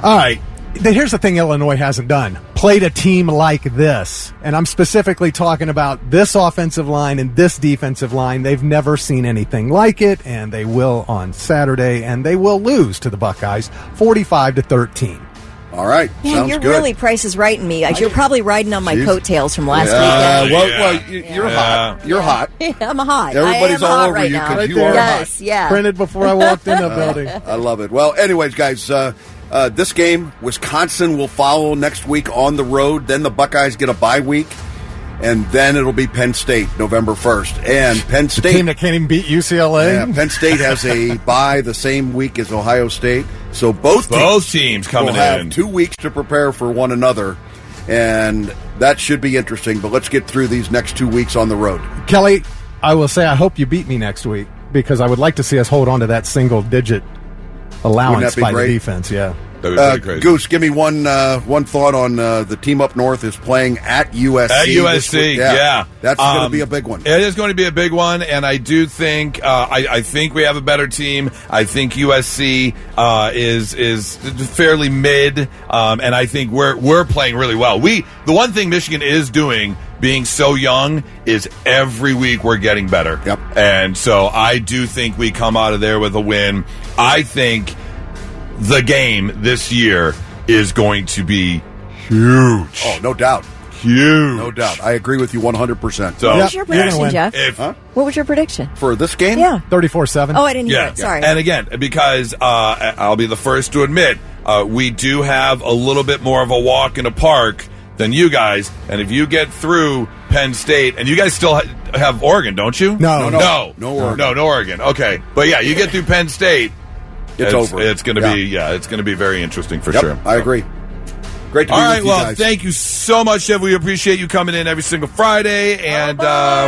All right. Here's the thing Illinois hasn't done. Played a team like this. And I'm specifically talking about this offensive line and this defensive line. They've never seen anything like it, and they will on Saturday, and they will lose to the Buckeyes 45-13. All right. Man, sounds you're good. really Price is Right in me. You're probably riding on my coattails from last weekend. You're hot. You're hot. I'm hot. Everybody's I am all hot over right you now. because you are yes, hot. yeah. Printed before I walked in the building. I love it. Well, anyways, guys, this game, Wisconsin will follow next week on the road. Then the Buckeyes get a bye week. And then it'll be Penn State, November 1st. And Penn State... The team that can't even beat UCLA? Yeah, Penn State has a bye the same week as Ohio State. So both teams coming will have in. 2 weeks to prepare for one another. And that should be interesting. But let's get through these next 2 weeks on the road. Kelly, I will say I hope you beat me next week because I would like to see us hold on to that single-digit allowance by the defense. Yeah. That would be pretty crazy. Goose, give me one thought on the team up north is playing at USC. At USC, yeah. That's going to be a big one. It is going to be a big one, and I do think I think we have a better team. I think USC is fairly mid, and I think we're playing really well. The one thing Michigan is doing, being so young, is every week we're getting better. Yep. And so I do think we come out of there with a win. I think the game this year is going to be huge. Oh, no doubt. Huge. No doubt. I agree with you 100%. So, what was your prediction, Jeff? What was your prediction? For this game? Yeah. 34-7. Oh, I didn't hear it. Sorry. And again, because I'll be the first to admit, we do have a little bit more of a walk in a park than you guys. And if you get through Penn State, and you guys still have Oregon, don't you? No Oregon. Okay. But yeah, you get through Penn State, it's over. It's going to be it's going to be very interesting for sure. I agree. Great to be All with right, you well, guys. thank you so much, Jeff. We appreciate you coming in every single Friday, and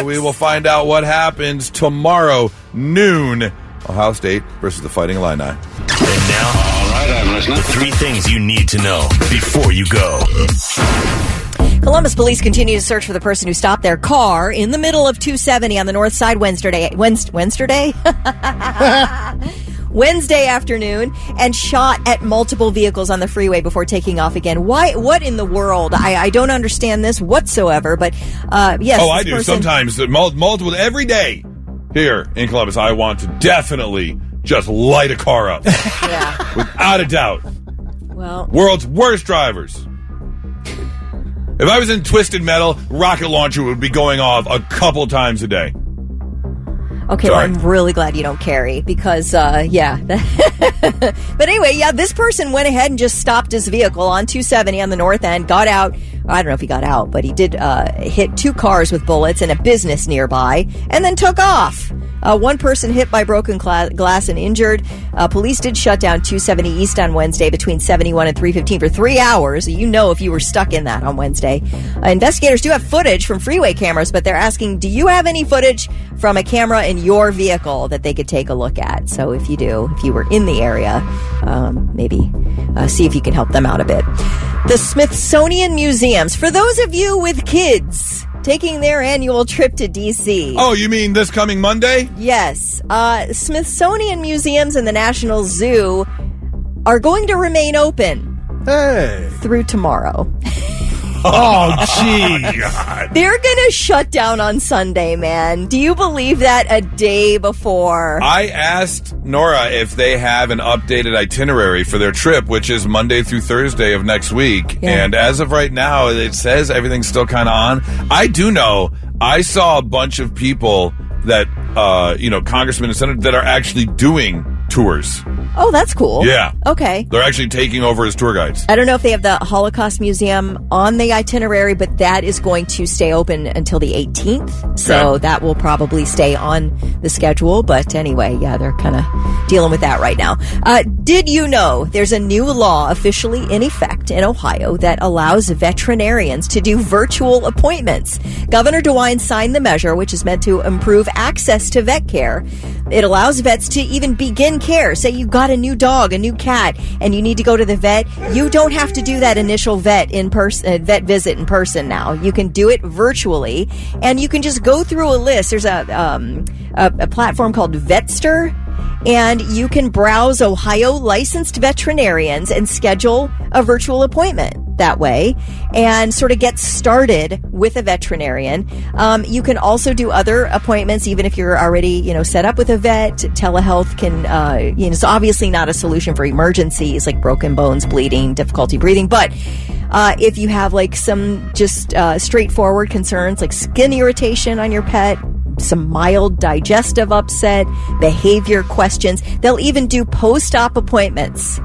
we will find out what happens tomorrow, noon. Ohio State versus the Fighting Illini. And now, all right, I'm listening. The 3 things you need to know before you go. Columbus police continue to search for the person who stopped their car in the middle of 270 on the north side Wednesday afternoon and shot at multiple vehicles on the freeway before taking off again. Why? What in the world? I don't understand this whatsoever, but yes. Oh, I do. Sometimes, multiple, every day here in Columbus, I want to definitely just light a car up. Yeah. Without a doubt. Well, world's worst drivers. If I was in Twisted Metal, rocket launcher would be going off a couple times a day. okay, well, I'm really glad you don't carry because, yeah. But anyway, yeah, this person went ahead and just stopped his vehicle on 270 on the north end, got out. I don't know if he got out, but he did hit 2 cars with bullets and a business nearby and then took off. One person hit by broken glass and injured. Police did shut down 270 East on Wednesday between 71 and 315 for 3 hours. You know if you were stuck in that on Wednesday. Investigators do have footage from freeway cameras, but they're asking, do you have any footage from a camera in your vehicle that they could take a look at? So if you do, if you were in the area, maybe see if you can help them out a bit. The Smithsonian Museums. For those of you with kids taking their annual trip to D.C. Oh, you mean this coming Monday? Yes. Smithsonian Museums and the National Zoo are going to remain open through tomorrow. Oh, gee. They're going to shut down on Sunday, man. Do you believe that a day before? I asked Nora if they have an updated itinerary for their trip, which is Monday through Thursday of next week. Yeah. And as of right now, it says everything's still kind of on. I do know I saw a bunch of people that, congressmen and senators that are actually doing tours. Oh, that's cool. Yeah. Okay. They're actually taking over as tour guides. I don't know if they have the Holocaust Museum on the itinerary, but that is going to stay open until the 18th. So that will probably stay on the schedule. But anyway, yeah, they're kind of dealing with that right now. Did you know there's a new law officially in effect in Ohio that allows veterinarians to do virtual appointments? Governor DeWine signed the measure, which is meant to improve access to vet care. It allows vets to even begin care. Say you've got a new dog, a new cat, and you need to go to the vet. You don't have to do that initial vet visit in person now. You can do it virtually, and you can just go through a list. There's a platform called Vetster, and you can browse Ohio licensed veterinarians and schedule a virtual appointment that way and sort of get started with a veterinarian. You can also do other appointments even if you're already, set up with a vet. Telehealth can, it's obviously not a solution for emergencies like broken bones, bleeding, difficulty breathing, but if you have like some just straightforward concerns like skin irritation on your pet, some mild digestive upset, behavior questions, they'll even do post-op appointments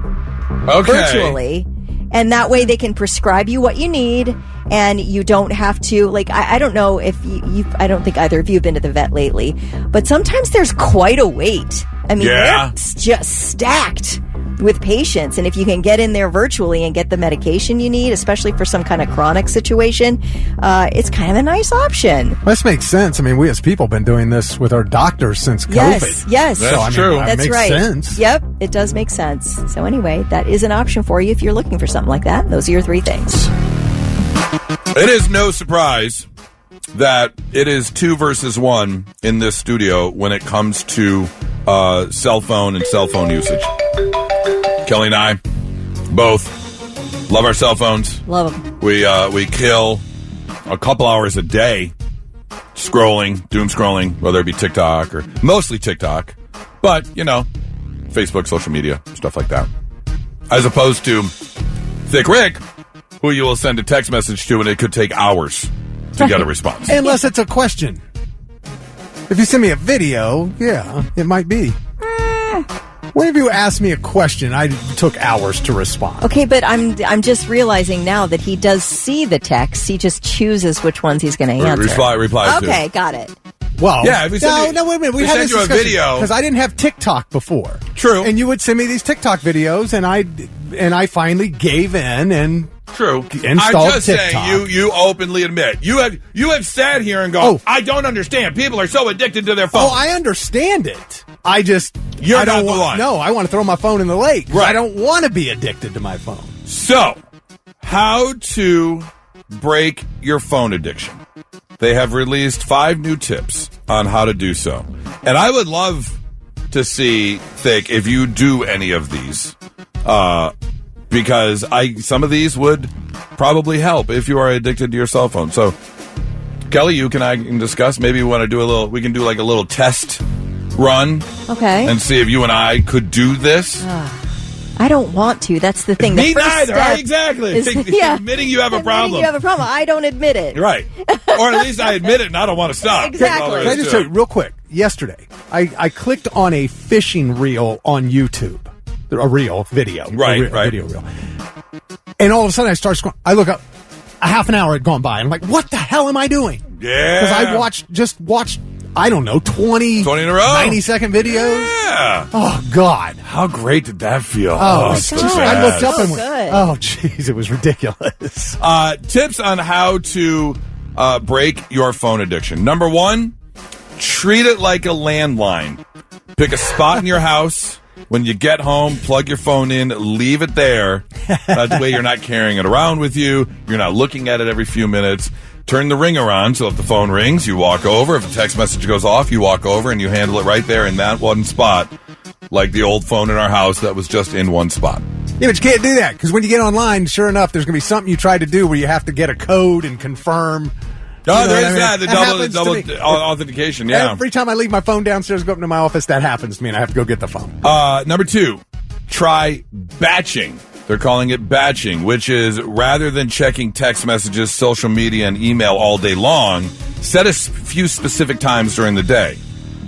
virtually. And that way they can prescribe you what you need and you don't have to, I don't know if I don't think either of you have been to the vet lately, but sometimes there's quite a wait. I mean, they're just stacked with patients. And if you can get in there virtually and get the medication you need, especially for some kind of chronic situation, it's kind of a nice option. This makes sense. I mean, we as people have been doing this with our doctors since COVID. Yes. That's true. That's makes right. sense. Yep, it does make sense. So anyway, that is an option for you if you're looking for something like that. Those are your 3 things. It is no surprise that it is 2 versus 1 in this studio when it comes to cell phone and cell phone usage. Kelly and I both love our cell phones. Love them. We kill a couple hours a day scrolling, doom scrolling, whether it be TikTok or mostly TikTok, but Facebook, social media, stuff like that. As opposed to Thick Rick, who you will send a text message to and it could take hours to get a response. Unless it's a question. If you send me a video, yeah, it might be. Whenever you ask me a question, I took hours to respond. Okay, but I'm just realizing now that he does see the text. He just chooses which ones he's going to answer. Reply to. Okay, got it. Well, yeah. If we send wait a minute. We send had this you a video because I didn't have TikTok before. True. And you would send me these TikTok videos, and and I finally gave in and True. installed I'm just TikTok. saying, you openly admit you have sat here and gone, I don't understand. People are so addicted to their phone. Oh, I understand it. I just You're I not don't the want, one. No, I want to throw my phone in the lake. Right. I don't want to be addicted to my phone. So, how to break your phone addiction. They have released 5 new tips on how to do so. And I would love to see, Thick, if you do any of these. Because some of these would probably help if you are addicted to your cell phone. So, Kelly, you and I can discuss. Maybe we can do like a little test run. Okay. And see if you and I could do this. I don't want to. That's the thing. Me the first neither. step Exactly. is- Admitting you have a problem. Admitting you have a problem. I don't admit it. Right. Or at least I admit it and I don't want to stop. Exactly. Can I just tell you real quick? Yesterday, I clicked on a fishing reel on YouTube. A reel video. Right. Video reel. And all of a sudden I start scrolling. I look up. A half an hour had gone by. I'm like, what the hell am I doing? Yeah. Because I watched, I don't know, 20 in a row. 90-second videos. Yeah. Oh, God. How great did that feel? Oh, so I looked up and went, good. oh, jeez, it was ridiculous. Tips on how to break your phone addiction. Number 1, treat it like a landline. Pick a spot in your house. When you get home, plug your phone in, leave it there. That way you're not carrying it around with you. You're not looking at it every few minutes. Turn the ringer on, so if the phone rings, you walk over. If a text message goes off, you walk over and you handle it right there in that one spot, like the old phone in our house that was just in one spot. Yeah, but you can't do that, because when you get online, sure enough, there's going to be something you try to do where you have to get a code and confirm. Oh, there's that, the happens to double me. authentication, yeah. Every time I leave my phone downstairs, go up to my office, that happens to me, and I have to go get the phone. Number 2, try batching. They're calling it batching, which is rather than checking text messages, social media, and email all day long, set a few specific times during the day.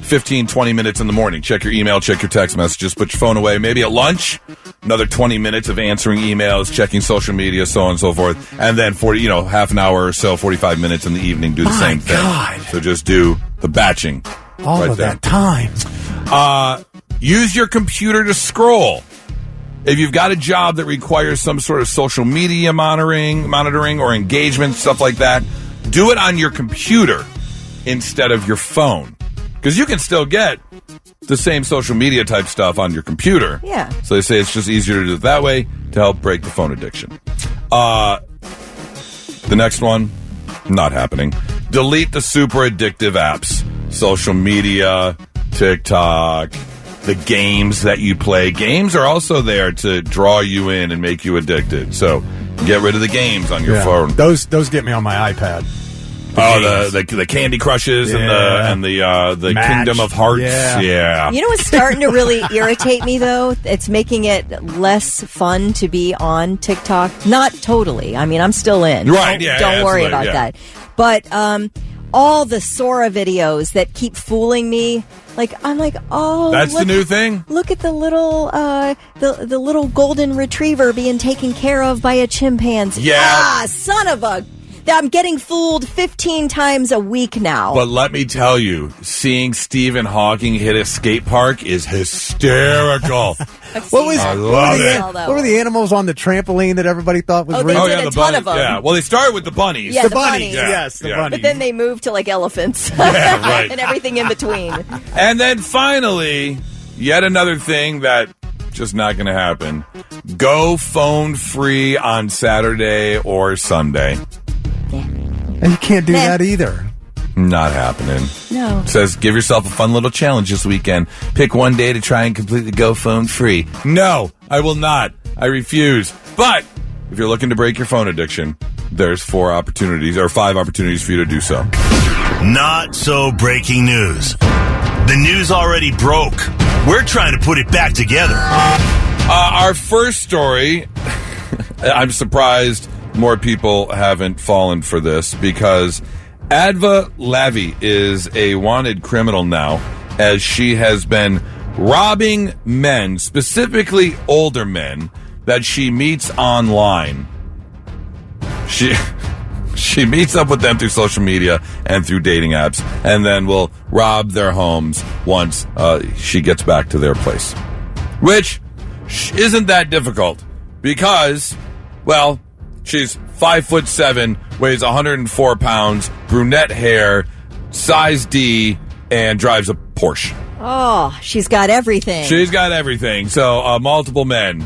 15, 20 minutes in the morning. Check your email, check your text messages, put your phone away. Maybe at lunch, another 20 minutes of answering emails, checking social media, so on and so forth. And then half an hour or so, 45 minutes in the evening, do the same thing. God. So just do the batching. All right of there. that time. Use your computer to scroll. If you've got a job that requires some sort of social media monitoring or engagement, stuff like that, do it on your computer instead of your phone. Because you can still get the same social media type stuff on your computer. Yeah. So they say it's just easier to do it that way to help break the phone addiction. The next one, not happening. Delete the super addictive apps. Social media, TikTok, the games that you play. Games are also there to draw you in and make you addicted. So get rid of the games on your phone. Those get me on my iPad. The Candy Crushes and the Match. Kingdom of Hearts. Yeah. You know what's starting to really irritate me, though? It's making it less fun to be on TikTok. Not totally. I mean, I'm still in. Right, Don't worry about yeah. that. But all the Sora videos that keep fooling me, I'm like, oh, That's the new thing? Look at the little the little golden retriever being taken care of by a chimpanzee. Yeah. Son of a... I'm getting fooled 15 times a week now. But let me tell you, seeing Stephen Hawking hit a skate park is hysterical. What were the animals on the trampoline that everybody thought was real? They did a ton of them. Yeah. Well, they started with the bunnies. Yeah, the bunnies. Yes, the bunnies. But then they moved to elephants Yeah, right. and everything in between. And then finally, yet another thing that just not going to happen. Go phone free on Saturday or Sunday. And you can't do that either. Not happening. No. It says, give yourself a fun little challenge this weekend. Pick one day to try and completely go phone free. No, I will not. I refuse. But if you're looking to break your phone addiction, there's 5 opportunities for you to do so. Not so breaking news. The news already broke. We're trying to put it back together. Our first story, I'm surprised more people haven't fallen for this, because Adva Lavi is a wanted criminal now, as she has been robbing men, specifically older men, that she meets online. She meets up with them through social media and through dating apps, and then will rob their homes once she gets back to their place. Which isn't that difficult, because, well, she's 5'7", weighs 104 pounds, brunette hair, size D, and drives a Porsche. Oh, she's got everything. She's got everything. So multiple men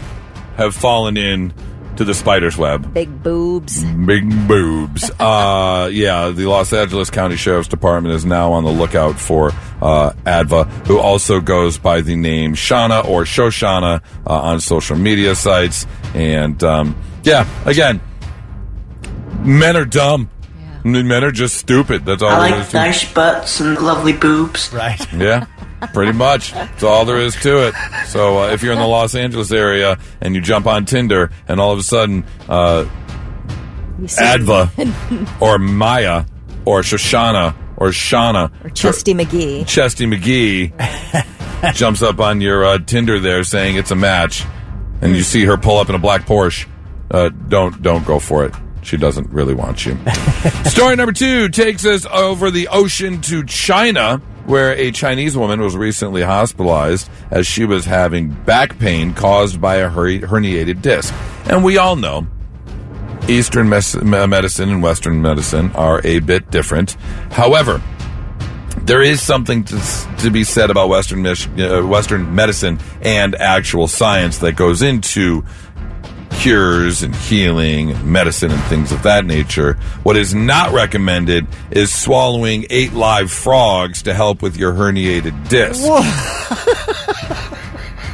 have fallen in to the spider's web. Big boobs. Big boobs. The Los Angeles County Sheriff's Department is now on the lookout for Adva, who also goes by the name Shauna or Shoshana on social media sites. And, again, men are dumb. Yeah. Men are just stupid. That's all I there like is to it. nice butts and lovely boobs. Right. Yeah. Pretty much. That's all there is to it. So if you're in the Los Angeles area and you jump on Tinder and all of a sudden Adva or Maya or Shoshana or Shauna or Chesty McGee jumps up on your Tinder there saying it's a match and you see her pull up in a black Porsche, don't go for it. She doesn't really want you. Story number 2 takes us over the ocean to China, where a Chinese woman was recently hospitalized as she was having back pain caused by a herniated disc. And we all know Eastern medicine and Western medicine are a bit different. However, there is something to be said about Western medicine and actual science that goes into cures and healing, medicine and things of that nature. What is not recommended is swallowing 8 live frogs to help with your herniated disc.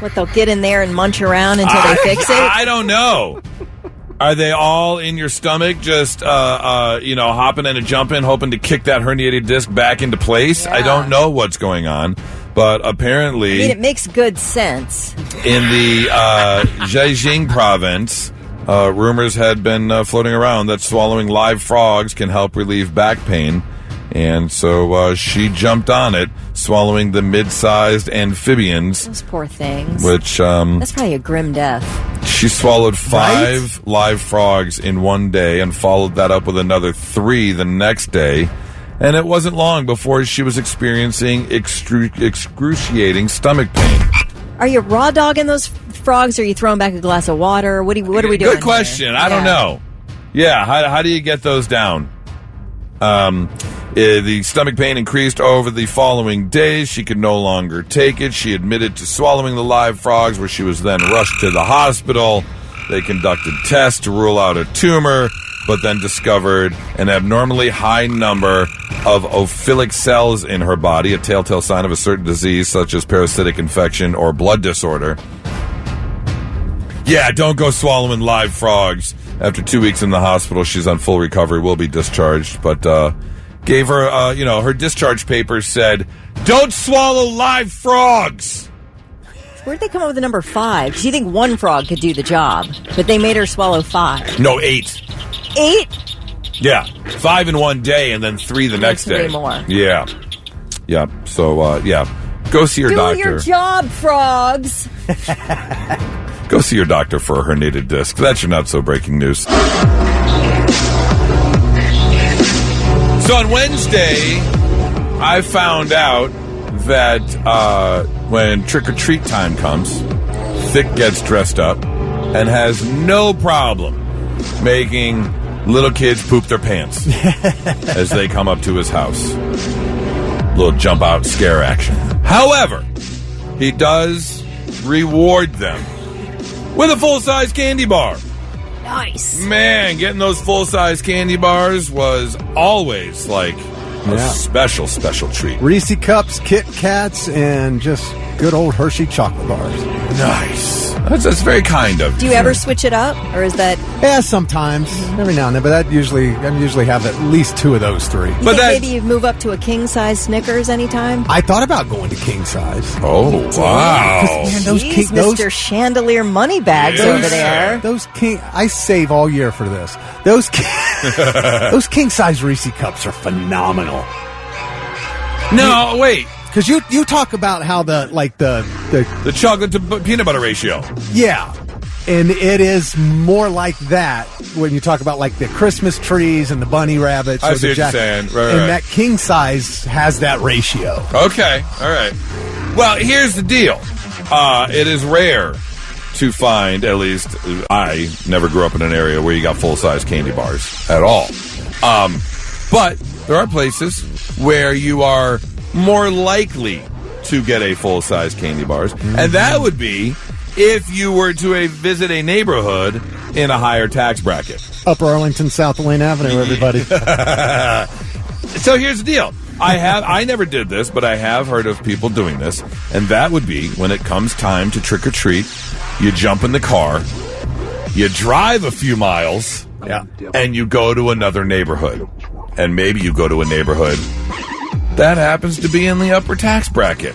What, they'll get in there and munch around until they fix it? I don't know. Are they all in your stomach just, hopping and jumping, hoping to kick that herniated disc back into place? Yeah. I don't know what's going on. But apparently... it makes good sense. In the Zhejiang province, rumors had been floating around that swallowing live frogs can help relieve back pain. And so she jumped on it, swallowing the mid-sized amphibians. Those poor things. Which... that's probably a grim death. She swallowed 5 live frogs in one day and followed that up with another 3 the next day. And it wasn't long before she was experiencing excruciating stomach pain. Are you raw dogging those frogs, or are you throwing back a glass of water? What are we doing? Good question. I don't know. Yeah, how do you get those down? The stomach pain increased over the following days. She could no longer take it. She admitted to swallowing the live frogs, where she was then rushed to the hospital. They conducted tests to rule out a tumor, but then discovered an abnormally high number of ophilic cells in her body, a telltale sign of a certain disease such as parasitic infection or blood disorder. Yeah, don't go swallowing live frogs. After 2 weeks in the hospital, she's on full recovery, will be discharged, but gave her, her discharge papers said, don't swallow live frogs! Where'd they come up with the number 5? Do you think 1 frog could do the job? But they made her swallow 5. No, 8. 8? Yeah, 5 in one day and then 3 the next day. 3 more. Yeah. So, go see your doctor. Do your job, frogs. Go see your doctor for a herniated disc. That's your not-so-breaking news. So on Wednesday, I found out that when trick-or-treat time comes, Thick gets dressed up and has no problem making little kids poop their pants as they come up to his house. Little jump-out scare action. However, he does reward them with a full-size candy bar. Nice. Man, getting those full-size candy bars was always like a special treat. Reese Cups, Kit Kats, and just good old Hershey chocolate bars. Nice. That's very kind of. Do you ever switch it up, or is that? Yeah, sometimes, every now and then. But I usually have at least 2 of those 3. But maybe you move up to a king size Snickers anytime. I thought about going to king size. Oh wow! Man, those Mr. Chandelier money bags over there. Those king, I save all year for this. Those king size Reese Cups are phenomenal. No, wait. Because you talk about how the chocolate to peanut butter ratio. Yeah. And it is more like that when you talk about like the Christmas trees and the bunny rabbits. I see what you're saying. Right. That king size has that ratio. Okay. All right. Well, here's the deal. It is rare to find, at least I never grew up in an area where you got full-size candy bars at all. But there are places where you are more likely to get a full-size candy bars. And that would be if you were to visit a neighborhood in a higher tax bracket. Upper Arlington, South Lane Avenue, everybody. So here's the deal. I never did this, but I have heard of people doing this. And that would be when it comes time to trick or treat, you jump in the car, you drive a few miles, and you go to another neighborhood. And maybe you go to a neighborhood that happens to be in the upper tax bracket.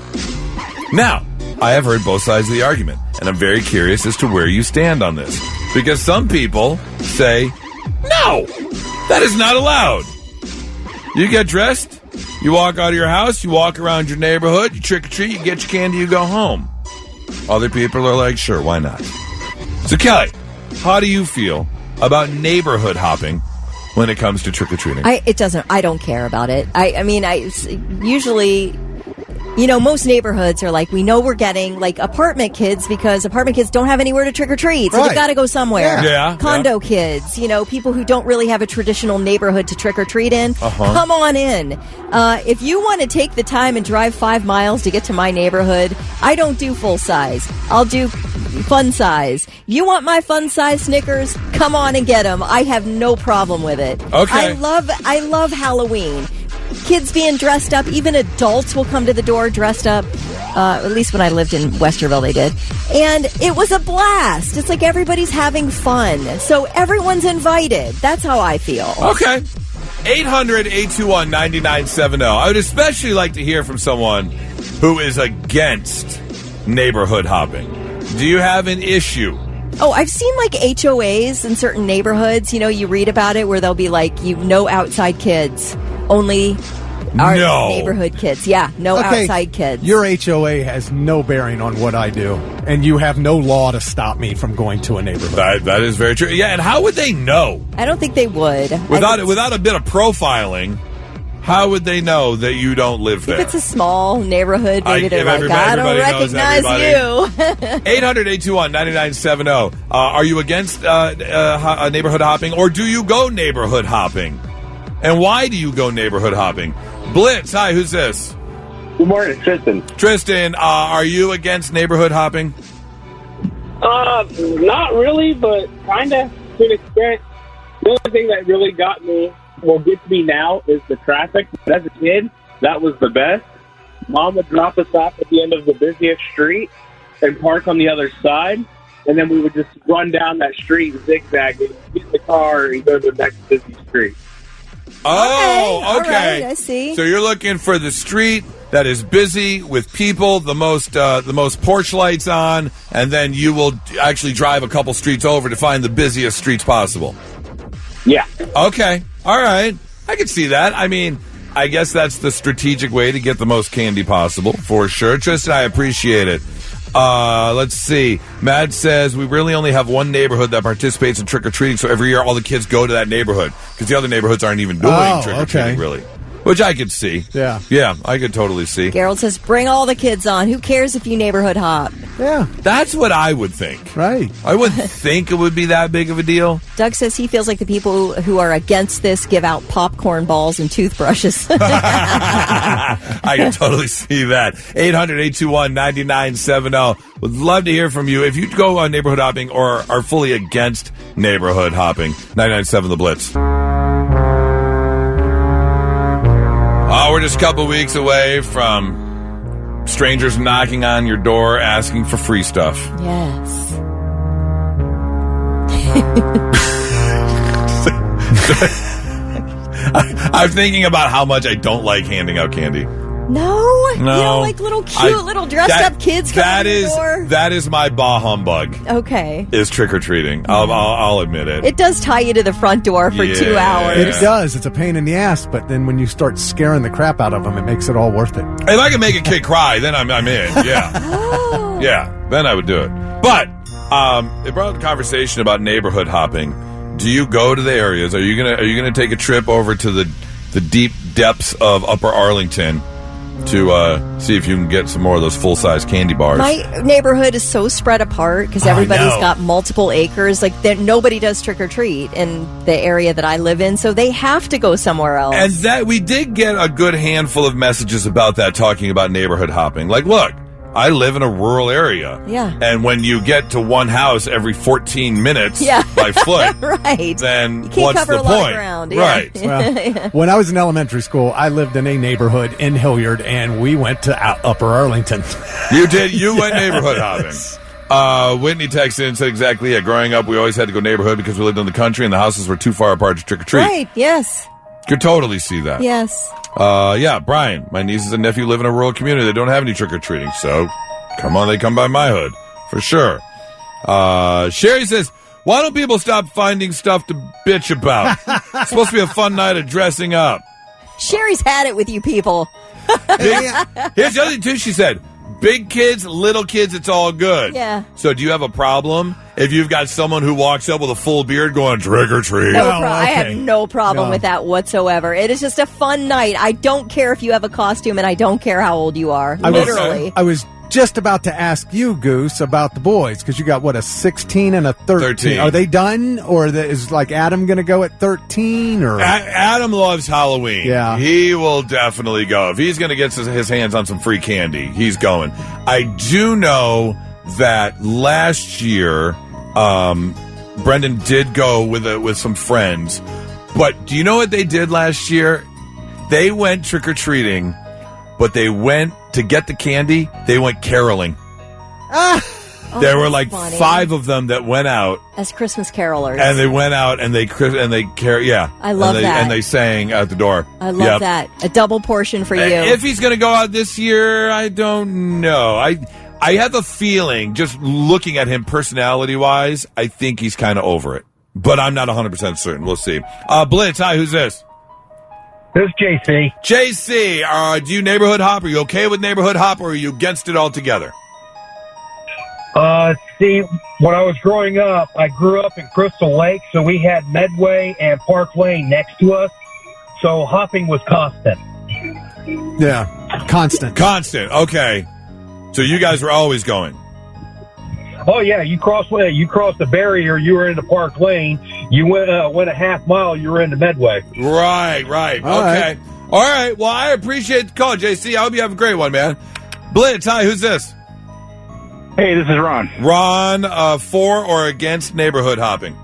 Now, I have heard both sides of the argument, and I'm very curious as to where you stand on this. Because some people say, no, that is not allowed. You get dressed, you walk out of your house, you walk around your neighborhood, you trick or treat, you get your candy, you go home. Other people are like, sure, why not? So, Kelly, how do you feel about neighborhood hopping when it comes to trick-or-treating? I don't care about it. I mean, usually, most neighborhoods are like, we know we're getting like apartment kids because apartment kids don't have anywhere to trick-or-treat, so they've got to go somewhere. Yeah. Condo kids, people who don't really have a traditional neighborhood to trick-or-treat in, come on in. If you want to take the time and drive 5 miles to get to my neighborhood, I don't do full size. I'll do fun size. You want my fun size Snickers? Come on and get them. I have no problem with it. Okay. I love Halloween. Kids being dressed up. Even adults will come to the door dressed up. At least when I lived in Westerville, they did. And it was a blast. It's like everybody's having fun. So everyone's invited. That's how I feel. Okay. 800-821-9970. I would especially like to hear from someone who is against neighborhood hopping. Do you have an issue? Oh, I've seen like HOAs in certain neighborhoods. You read about it where they'll be like, no outside kids, only our neighborhood kids. Yeah, no outside kids. Your HOA has no bearing on what I do, and you have no law to stop me from going to a neighborhood. That is very true. Yeah, and how would they know? I don't think they would. Without a bit of profiling, how would they know that you don't live there? If it's a small neighborhood, maybe they're like, I don't recognize you. 800-821-9970. Are you against neighborhood hopping, or do you go neighborhood hopping? And why do you go neighborhood hopping? Blitz, hi, who's this? Good morning, Tristan. Tristan, are you against neighborhood hopping? Not really, but kind of to an extent. The only thing that really gets me now is the traffic. But as a kid, that was the best. Mom would drop us off at the end of the busiest street and park on the other side, and then we would just run down that street zigzagging, get in the car, and go to the next busy street. Oh, okay. All right, I see. So you're looking for the street that is busy with people, the most porch lights on, and then you will actually drive a couple streets over to find the busiest streets possible. Yeah. Okay. All right. I can see that. I mean, I guess that's the strategic way to get the most candy possible, for sure. Tristan, I appreciate it. Let's see. Matt says, we really only have one neighborhood that participates in trick-or-treating, so every year all the kids go to that neighborhood, because the other neighborhoods aren't even doing trick-or-treating, really. Which I could see. Yeah. Yeah, I could totally see. Gerald says, bring all the kids on. Who cares if you neighborhood hop? Yeah. That's what I would think. Right. I wouldn't think it would be that big of a deal. Doug says he feels like the people who are against this give out popcorn balls and toothbrushes. I can totally see that. 800-821-9970. Would love to hear from you if you go on neighborhood hopping or are fully against neighborhood hopping. 99.7 The Blitz. We're just a couple weeks away from strangers knocking on your door asking for free stuff. Yes. I'm thinking about how much I don't like handing out candy. No? You don't like little cute little dressed up kids coming to the door? That is my bah humbug. Okay. Is trick-or-treating. I'll admit it. It does tie you to the front door for 2 hours. It does. It's a pain in the ass, but then when you start scaring the crap out of them, it makes it all worth it. If I can make a kid cry, then I'm in. Yeah. Oh. Yeah, then I would do it. But it brought up a conversation about neighborhood hopping. Do you go to the areas? Are you gonna take a trip over to the deep depths of Upper Arlington to see if you can get some more of those full-size candy bars. My neighborhood is so spread apart because everybody's got multiple acres. Like, nobody does trick-or-treat in the area that I live in, so they have to go somewhere else. And that we did get a good handful of messages about that, talking about neighborhood hopping. Like, look, I live in a rural area. Yeah. And when you get to one house every 14 minutes by foot, right. then You can't what's cover the a lot of point? ground. Yeah. Right. Well, when I was in elementary school, I lived in a neighborhood in Hilliard, and we went to Upper Arlington. You did? You went neighborhood hopping. Whitney texted in and said exactly, growing up, we always had to go neighborhood because we lived in the country and the houses were too far apart to trick-or-treat. Right, yes. Could totally see that. Yes. Brian, my nieces and nephew live in a rural community. They don't have any trick-or-treating, so come on, they come by my hood, for sure. Sherry says, why don't people stop finding stuff to bitch about? It's supposed to be a fun night of dressing up. Sherry's had it with you people. Here's the other thing, too, she said. Big kids, little kids, it's all good. Yeah. So do you have a problem if you've got someone who walks up with a full beard going trick-or-treat? I have no problem with that whatsoever. It is just a fun night. I don't care if you have a costume, and I don't care how old you are. Literally. I was just about to ask you, Goose, about the boys, because you got, a 16 and a 13. Are they done, or is, Adam going to go at 13? Or Adam loves Halloween. Yeah. He will definitely go. If he's going to get his hands on some free candy, he's going. I do know that last year, Brendan did go with some friends. But do you know what they did last year? They went trick-or-treating, but they went to get the candy, they went caroling. There were funny. 5 of them that went out As Christmas carolers. and they went out and they I love that. and they sang at the door. I love that. A double portion for you. If he's going to go out this year, I don't know. I have a feeling, just looking at him personality-wise, I think he's kind of over it. But I'm not 100% certain. We'll see. Blitz, hi, who's this? This is JC. JC, do you neighborhood hop? Are you okay with neighborhood hop, or are you against it altogether? See, when I was growing up, I grew up in Crystal Lake, so we had Medway and Park Lane next to us, so hopping was constant. Yeah, constant. Okay. So you guys were always going. Oh yeah, you crossed the barrier, you were into Park Lane. You went a half mile, you were into Medway. Right. Okay. All right. Well, I appreciate the call, JC. I hope you have a great one, man. Blitz, hi, who's this? Hey, this is Ron. Ron, for or against neighborhood hopping?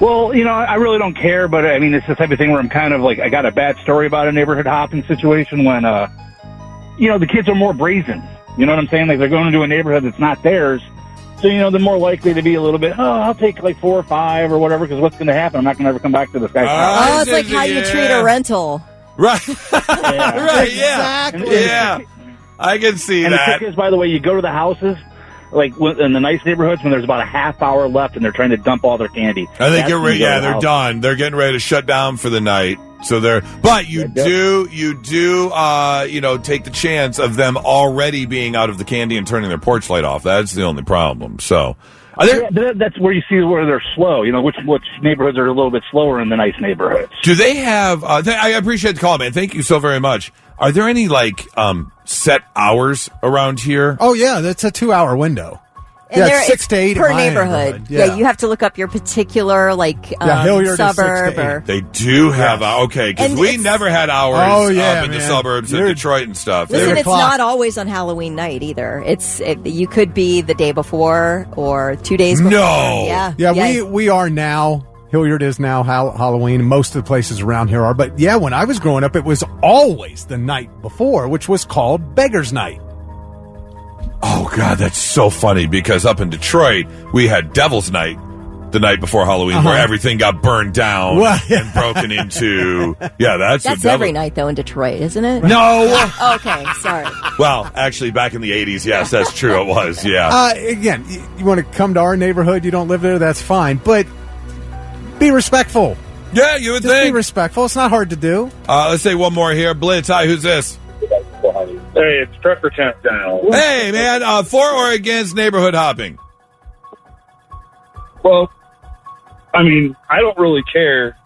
Well, I really don't care, but I mean, it's the type of thing where I'm kind of I got a bad story about a neighborhood hopping situation when, the kids are more brazen. You know what I'm saying? They're going into a neighborhood that's not theirs. So, they're more likely to be a little bit, I'll take 4 or 5 or whatever, because what's going to happen? I'm not going to ever come back to this guy's house. It's like how you treat a rental. Right. Yeah. Right, yeah. Exactly. I can see and that. The trick is, by the way, you go to the houses, in the nice neighborhoods, when there's about a half hour left and they're trying to dump all their candy. And they get ready, they're done. They're getting ready to shut down for the night. So but you do, take the chance of them already being out of the candy and turning their porch light off. That's the only problem. So, that's where you see where they're slow. Which neighborhoods are a little bit slower in the nice neighborhoods. Do they have? I appreciate the call, man. Thank you so very much. Are there any set hours around here? Oh yeah, that's a 2-hour window. And yeah, 6 to 8 per neighborhood. Yeah, you have to look up your particular suburb. They do have because we never had hours up in the suburbs of Detroit and stuff. Listen, it's not always on Halloween night either. You could be the day before or 2 days before. No, we are now. Hilliard is now Halloween. Most of the places around here are. But yeah, when I was growing up, it was always the night before, which was called Beggar's Night. Oh, God, that's so funny because up in Detroit, we had Devil's Night the night before Halloween where everything got burned down and broken into. Yeah, that's every night, though, in Detroit, isn't it? No. Okay, sorry. Well, actually, back in the 80s, yes, that's true. It was, yeah. Again, you want to come to our neighborhood, you don't live there, that's fine. But be respectful. Yeah, you would think. Be respectful. It's not hard to do. Let's say one more here. Blitz, hi, who's this? Hey, it's Trucker Tent Down. Hey, man, for or against neighborhood hopping? Well, I mean, I don't really care,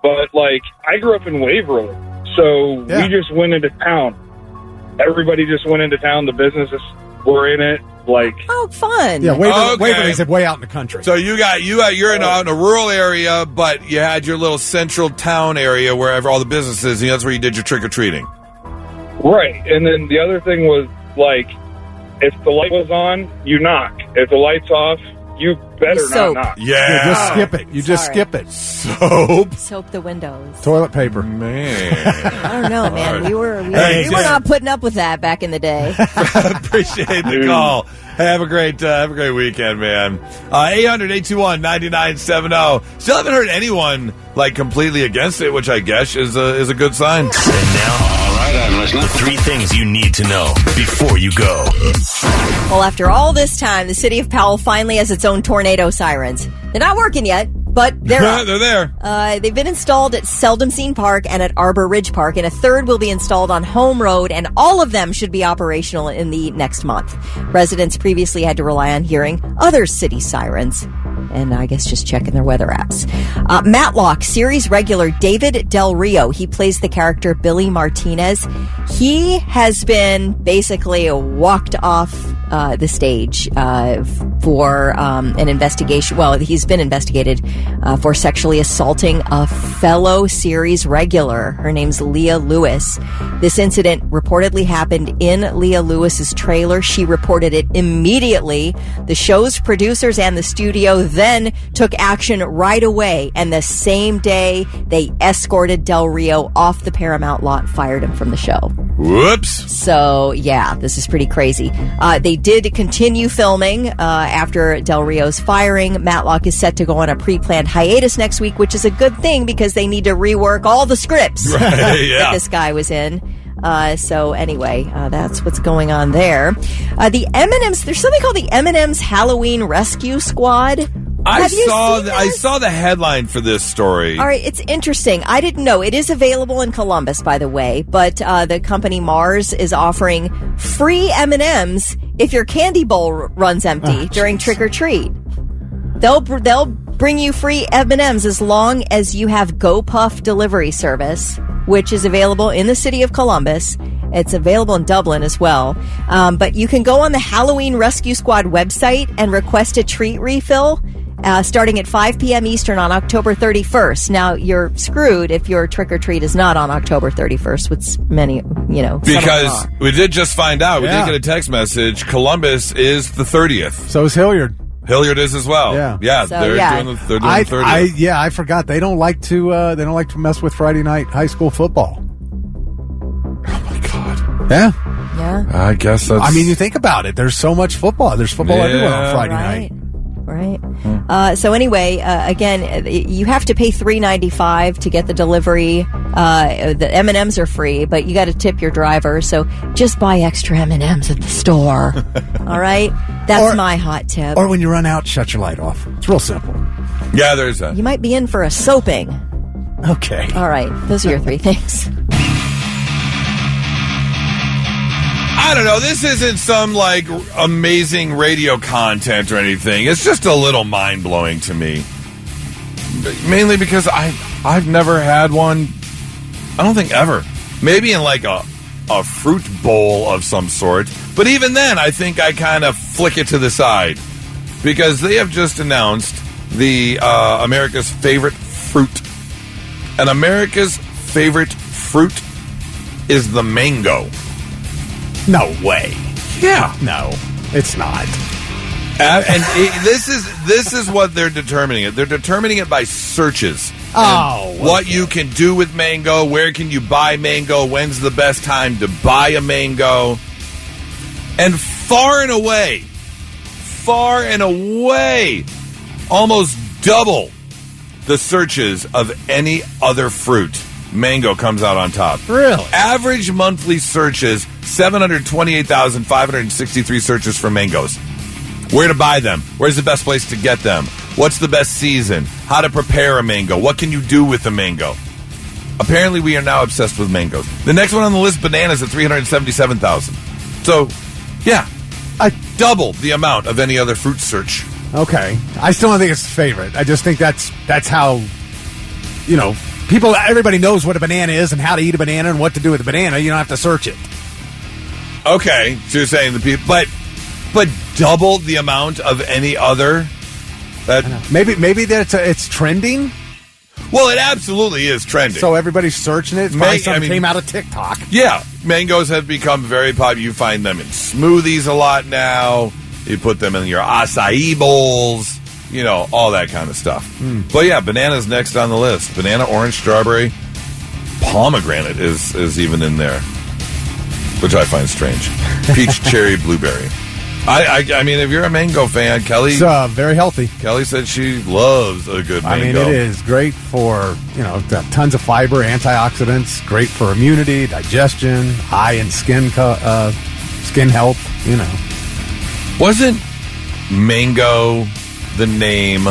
but, I grew up in Waverly, so we just went into town. everybody just went into town. The businesses were in it. Like, oh, fun. Yeah, Waverly's way out in the country. So you're out in a rural area, but you had your little central town area wherever all the businesses, and that's where you did your trick-or-treating. Right. And then the other thing was, like, if the light was on, you knock. If the light's off, you better not knock. Yeah. Just skip it. You just skip it. Soap the windows. Toilet paper. Man. I don't know, man. We were not putting up with that back in the day. Appreciate the call. Have a great weekend, man. 800-821-9970. Still haven't heard anyone like completely against it, which I guess is a good sign. And now, the 3 things you need to know before you go. Well, after all this time, the city of Powell finally has its own tornado sirens. They're not working yet, but they're there. They've been installed at Seldom Seen Park and at Arbor Ridge Park, and a third will be installed on Home Road, and all of them should be operational in the next month. Residents previously had to rely on hearing other city sirens, and I guess just checking their weather apps. Matlock series regular David Del Rio, he plays the character Billy Martinez. He has been basically walked off the stage for an investigation. Well, he's been investigated for sexually assaulting a fellow series regular. Her name's Leah Lewis. This incident reportedly happened in Leah Lewis's trailer. She reported it immediately. The show's producers and the studio then took action right away, and the same day they escorted Del Rio off the Paramount lot, fired him from the show. Whoops. So, yeah, this is pretty crazy. They did continue filming after Del Rio's firing. Matlock is set to go on a pre-planned hiatus next week, which is a good thing because they need to rework all the scripts that this guy was in. So anyway, that's what's going on there. The M&M's, there's something called the M&M's Halloween Rescue Squad. I saw the headline for this story. All right, it's interesting. I didn't know. It is available in Columbus, by the way, but the company Mars is offering free M&M's if your candy bowl runs empty during Trick or Treat. They'll bring you free M&M's as long as you have GoPuff delivery service, which is available in the city of Columbus. It's available in Dublin as well. But you can go on the Halloween Rescue Squad website and request a treat refill starting at 5 p.m. Eastern on October 31st. Now, you're screwed if your trick-or-treat is not on October 31st, which many, Because we did just find out. We did get a text message. Columbus is the 30th. So is Hilliard. Hilliard is as well. Yeah. They're doing the 30th. I forgot. They don't like to mess with Friday night high school football. Oh, my God. Yeah. I guess that's... I mean, you think about it. There's so much football. There's football everywhere on Friday night. Right. So anyway, again, you have to pay $3.95 to get the delivery. The M&Ms are free, but you got to tip your driver. So just buy extra M&Ms at the store. All right. That's my hot tip. Or when you run out, shut your light off. It's real simple. Yeah, there's that. You might be in for a soaping. Okay. All right. Those are your 3 things. I don't know. This isn't some like amazing radio content or anything. It's just a little mind blowing to me. Mainly because I've never had one. I don't think ever. Maybe in like a fruit bowl of some sort. But even then, I think I kind of flick it to the side because they have just announced the America's favorite fruit. And America's favorite fruit is the mango. No way. Yeah. No, it's not. This is what they're determining it. They're determining it by searches. What you can do with mango, where can you buy mango, when's the best time to buy a mango. And far and away, almost double the searches of any other fruit. Mango comes out on top. Really? Average monthly searches, 728,563 searches for mangoes. Where to buy them? Where's the best place to get them? What's the best season? How to prepare a mango? What can you do with a mango? Apparently, we are now obsessed with mangoes. The next one on the list, bananas, at 377,000. So, yeah, double the amount of any other fruit search. Okay. I still don't think it's the favorite. I just think that's how, everybody knows what a banana is and how to eat a banana and what to do with a banana. You don't have to search it. Okay, so you're saying the people, but double the amount of any other. Maybe that it's trending. Well, it absolutely is trending. So everybody's searching it. It's probably something came out of TikTok. Yeah, mangoes have become very popular. You find them in smoothies a lot now. You put them in your acai bowls. You know, all that kind of stuff. But yeah, banana's next on the list. Banana, orange, strawberry, pomegranate is even in there, which I find strange. Peach, cherry, blueberry. I mean, if you're a mango fan, Kelly... It's very healthy. Kelly said she loves a good mango. I mean, it is great for, tons of fiber, antioxidants, great for immunity, digestion, eye and skin health, Wasn't mango the name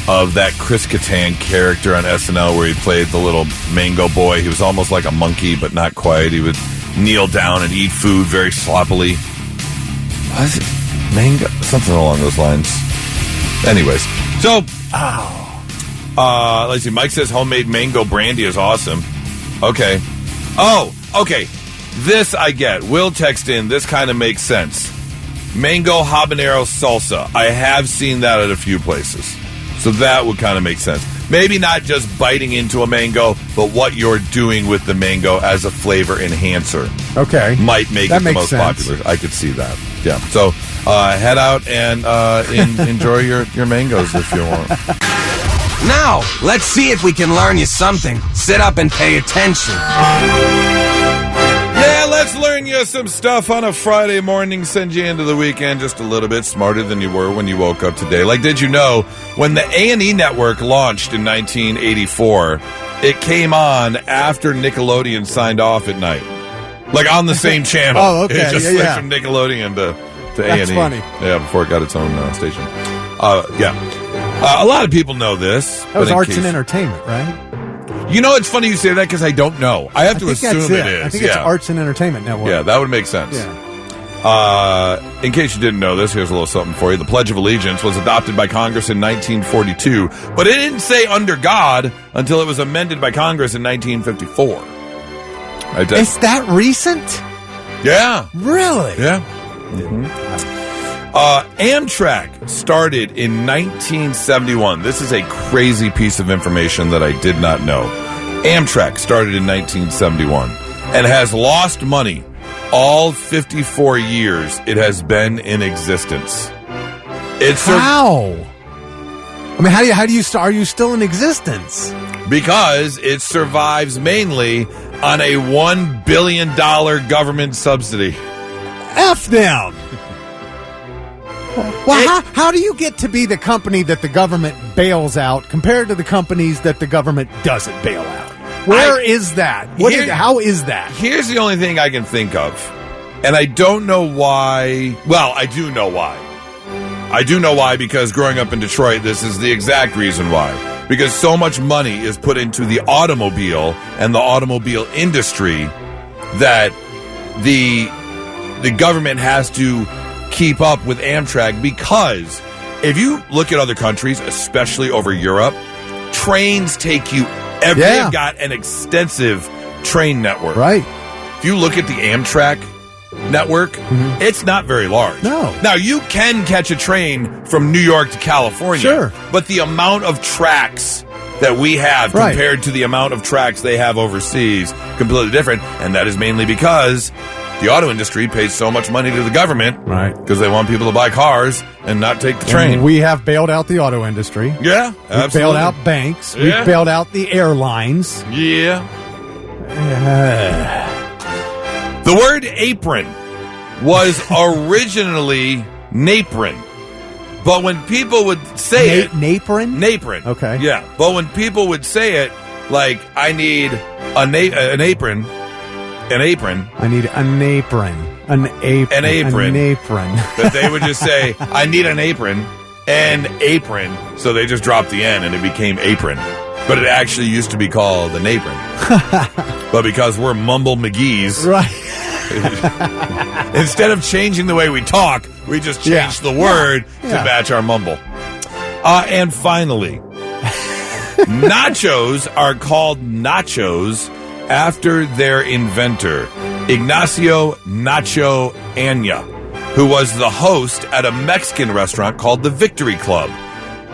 of that Chris Kattan character on SNL where he played the little mango boy? He was almost like a monkey, but not quite. He would kneel down and eat food very sloppily. Was it mango? Something along those lines. Anyways, so let's see. Mike says homemade mango brandy is awesome. Okay. Oh, okay. This I get. Will text in. This kind of makes sense. Mango habanero salsa. I have seen that at a few places. So that would kind of make sense. Maybe not just biting into a mango, but what you're doing with the mango as a flavor enhancer. Okay. Might make it the most popular. I could see that. Yeah. So head out and enjoy your mangoes if you want. Now, let's see if we can learn you something. Sit up and pay attention. Yeah, let's learn you some stuff on a Friday morning, send you into the weekend just a little bit smarter than you were when you woke up today. Like, did you know, when the A&E network launched in 1984, it came on after Nickelodeon signed off at night. Like, on the same channel. Oh, okay. It just switched from Nickelodeon to A&E. That's funny. Yeah, before it got its own station. A lot of people know this. That was arts and entertainment, right? You know, it's funny you say that because I don't know. I have to assume it is. I think it's Arts and Entertainment Network. Yeah, that would make sense. Yeah. In case you didn't know this, here's a little something for you. The Pledge of Allegiance was adopted by Congress in 1942, but it didn't say under God until it was amended by Congress in 1954. Is that recent? Yeah. Really? Yeah. Amtrak started in 1971. This is a crazy piece of information that I did not know. Amtrak started in 1971 and has lost money all 54 years it has been in existence. How? I mean, how do you are you still in existence? Because it survives mainly on a $1 billion government subsidy. F them. Well, how do you get to be the company that the government bails out compared to the companies that the government doesn't bail out? Where is that? How is that? Here's the only thing I can think of. And I don't know why. Well, I do know why. I do know why, because growing up in Detroit, this is the exact reason why. Because so much money is put into the automobile and the automobile industry that the government has to keep up with Amtrak, because if you look at other countries, especially over Europe, trains take you they've got an extensive train network. Right. If you look at the Amtrak network, it's not very large. No. Now, you can catch a train from New York to California. Sure. But the amount of tracks that we have compared to the amount of tracks they have overseas, completely different. And that is mainly because the auto industry pays so much money to the government, right? Because they want people to buy cars and not take the train. And we have bailed out the auto industry. Yeah, absolutely. We've bailed out banks. Yeah. We've bailed out the airlines. Yeah. The word apron was originally napron. But when people would say it... Napron? Napron. Okay. Yeah. But when people would say it, like, I need an apron... An apron. I need an apron. An apron. An apron. An apron. That they would just say, I need an apron. An apron. So they just dropped the N and it became apron. But it actually used to be called an apron. But because we're Mumble McGee's. Right. Instead of changing the way we talk, we just changed the word to match our mumble. And finally, nachos are called nachos after their inventor, Ignacio Nacho Anya, who was the host at a Mexican restaurant called the Victory Club.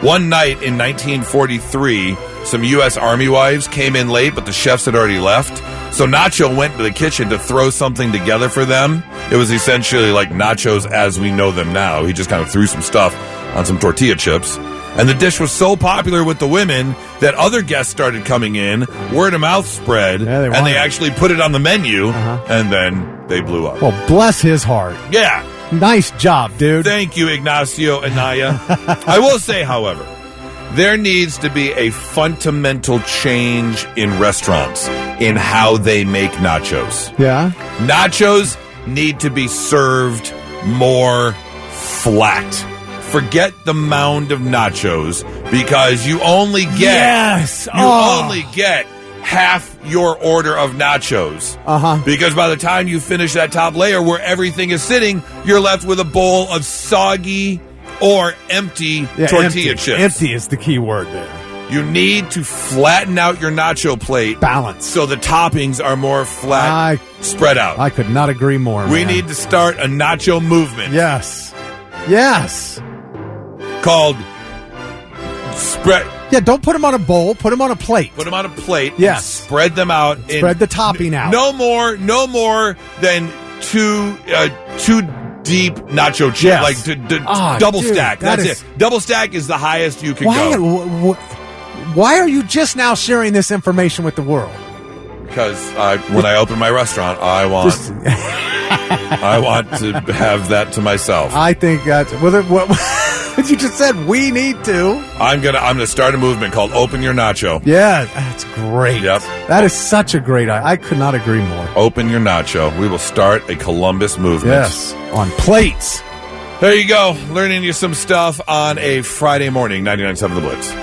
One night in 1943, some U.S. Army wives came in late, but the chefs had already left. So Nacho went to the kitchen to throw something together for them. It was essentially like nachos as we know them now. He just kind of threw some stuff on some tortilla chips. And the dish was so popular with the women that other guests started coming in, word of mouth spread, and they actually put it on the menu, and then they blew up. Well, bless his heart. Yeah. Nice job, dude. Thank you, Ignacio Anaya. I will say, however, there needs to be a fundamental change in restaurants in how they make nachos. Yeah. Nachos need to be served more flat. Forget the mound of nachos because you only get only get half your order of nachos. Because by the time you finish that top layer where everything is sitting, you're left with a bowl of soggy or empty tortilla chips. Empty is the key word there. You need to flatten out your nacho plate. Balance. So the toppings are more flat, spread out. I could not agree more, We man. need to start a nacho movement. Yes. Yes. Called spread. Yeah, don't put them on a bowl. Put them on a plate. Put them on a plate. Yes. And spread them out. Spread the topping out. No more than two deep nacho chips. Yes. Like double stack. That's it. Double stack is the highest you can go. Why are you just now sharing this information with the world? Because when I open my restaurant, I want to have that to myself. I think that's what you just said. We need to. I'm gonna start a movement called Open Your Nacho. Yeah, that's great. Yep, that is such a great idea. I could not agree more. Open Your Nacho. We will start a Columbus movement. Yes, on plates. There you go. Learning you some stuff on a Friday morning. 99.7 The Blitz.